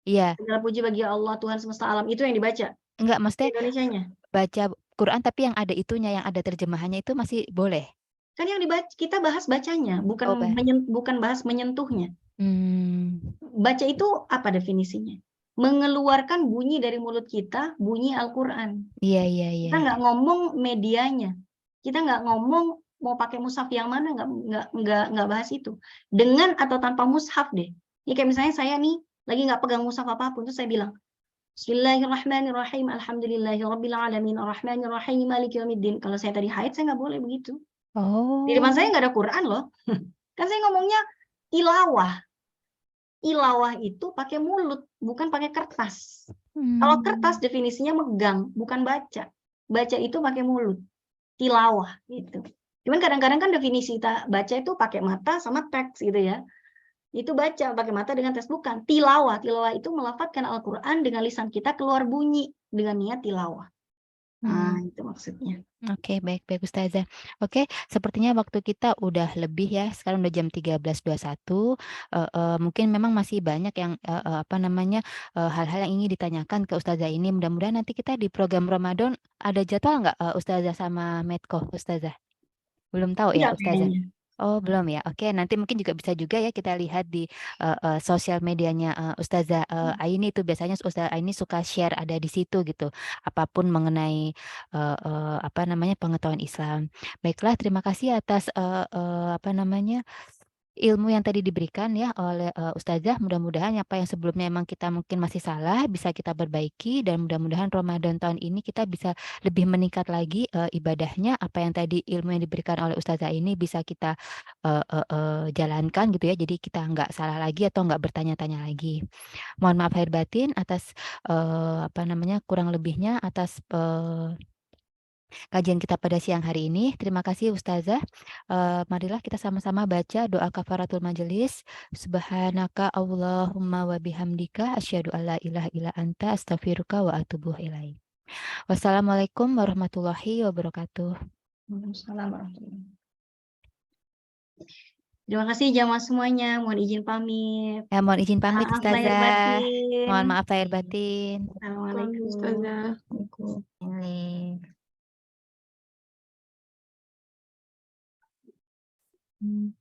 iya. Segala puji bagi Allah Tuhan semesta alam itu yang dibaca. Enggak, maksudnya Indonesianya. baca Quran tapi yang ada itunya, yang ada terjemahannya itu masih boleh? Kan yang dibaca kita bahas bacanya, Oh, bukan bahas menyentuhnya. hmm, Baca itu apa definisinya? Mengeluarkan bunyi dari mulut kita, bunyi Al-Quran. iya, iya, iya, Kita iya. nggak ngomong medianya, kita nggak ngomong mau pakai mushaf yang mana, nggak bahas itu. Dengan atau tanpa mushaf deh. Ya kayak misalnya saya nih lagi nggak pegang mushaf apapun, terus saya bilang Bismillahirrahmanirrahim, Alhamdulillahirabbil alamin, Arrahmanirrahim, Maliki yaumiddin. Kalau saya tadi haid saya nggak boleh begitu. Di depan saya Oh, nggak ada Quran loh. Kan saya ngomongnya tilawah. Tilawah itu pakai mulut, bukan pakai kertas. Kalau kertas hmm, definisinya megang, bukan baca. Baca itu pakai mulut. Tilawah gitu. Cuman kadang-kadang kan definisi baca itu pakai mata sama teks gitu ya. Itu baca pakai mata dengan teks, bukan. Tilawah, tilawah itu melafadzkan Al-Qur'an dengan lisan kita keluar bunyi dengan niat tilawah. Nah, hmm. itu maksudnya. Oke, baik, baik Ustazah. Oke, sepertinya waktu kita udah lebih ya. Sekarang udah jam 13.21. Mungkin memang masih banyak yang apa namanya hal-hal yang ingin ditanyakan ke Ustazah ini. Mudah-mudahan nanti kita di program Ramadan ada jadwal nggak Ustazah sama Medco Ustazah? Belum tahu ya Enggak Ustazah? kayaknya. Oh, belum ya. Oke, nanti mungkin juga bisa juga ya kita lihat di sosial medianya Ustazah Aini itu biasanya Ustazah Aini suka share ada di situ gitu. Apapun mengenai apa namanya pengetahuan Islam. Baiklah, terima kasih atas apa namanya ilmu yang tadi diberikan ya oleh Ustazah. Mudah-mudahan apa yang sebelumnya emang kita mungkin masih salah bisa kita perbaiki dan mudah-mudahan Ramadan tahun ini kita bisa lebih meningkat lagi ibadahnya. Apa yang tadi ilmu yang diberikan oleh Ustazah ini bisa kita jalankan gitu ya. Jadi kita nggak salah lagi atau nggak bertanya-tanya lagi. Mohon maaf lahir batin atas apa namanya kurang lebihnya atas kajian kita pada siang hari ini. Terima kasih Ustazah. Marilah kita sama-sama baca doa kafaratul majelis. Subhanaka Allahumma wa bihamdika asyhadu alla ilaha illa anta astaghfiruka wa atubu ilaik. Wassalamualaikum warahmatullahi wabarakatuh. Waalaikumsalam warahmatullahi wabarakatuh. Terima kasih jamaah semuanya. Mohon izin pamit. Ya, mohon izin pamit Maaf lahir Ustazah. batin. Mohon maaf lahir batin. Assalamualaikum. Ustazah. Ini. Hmm.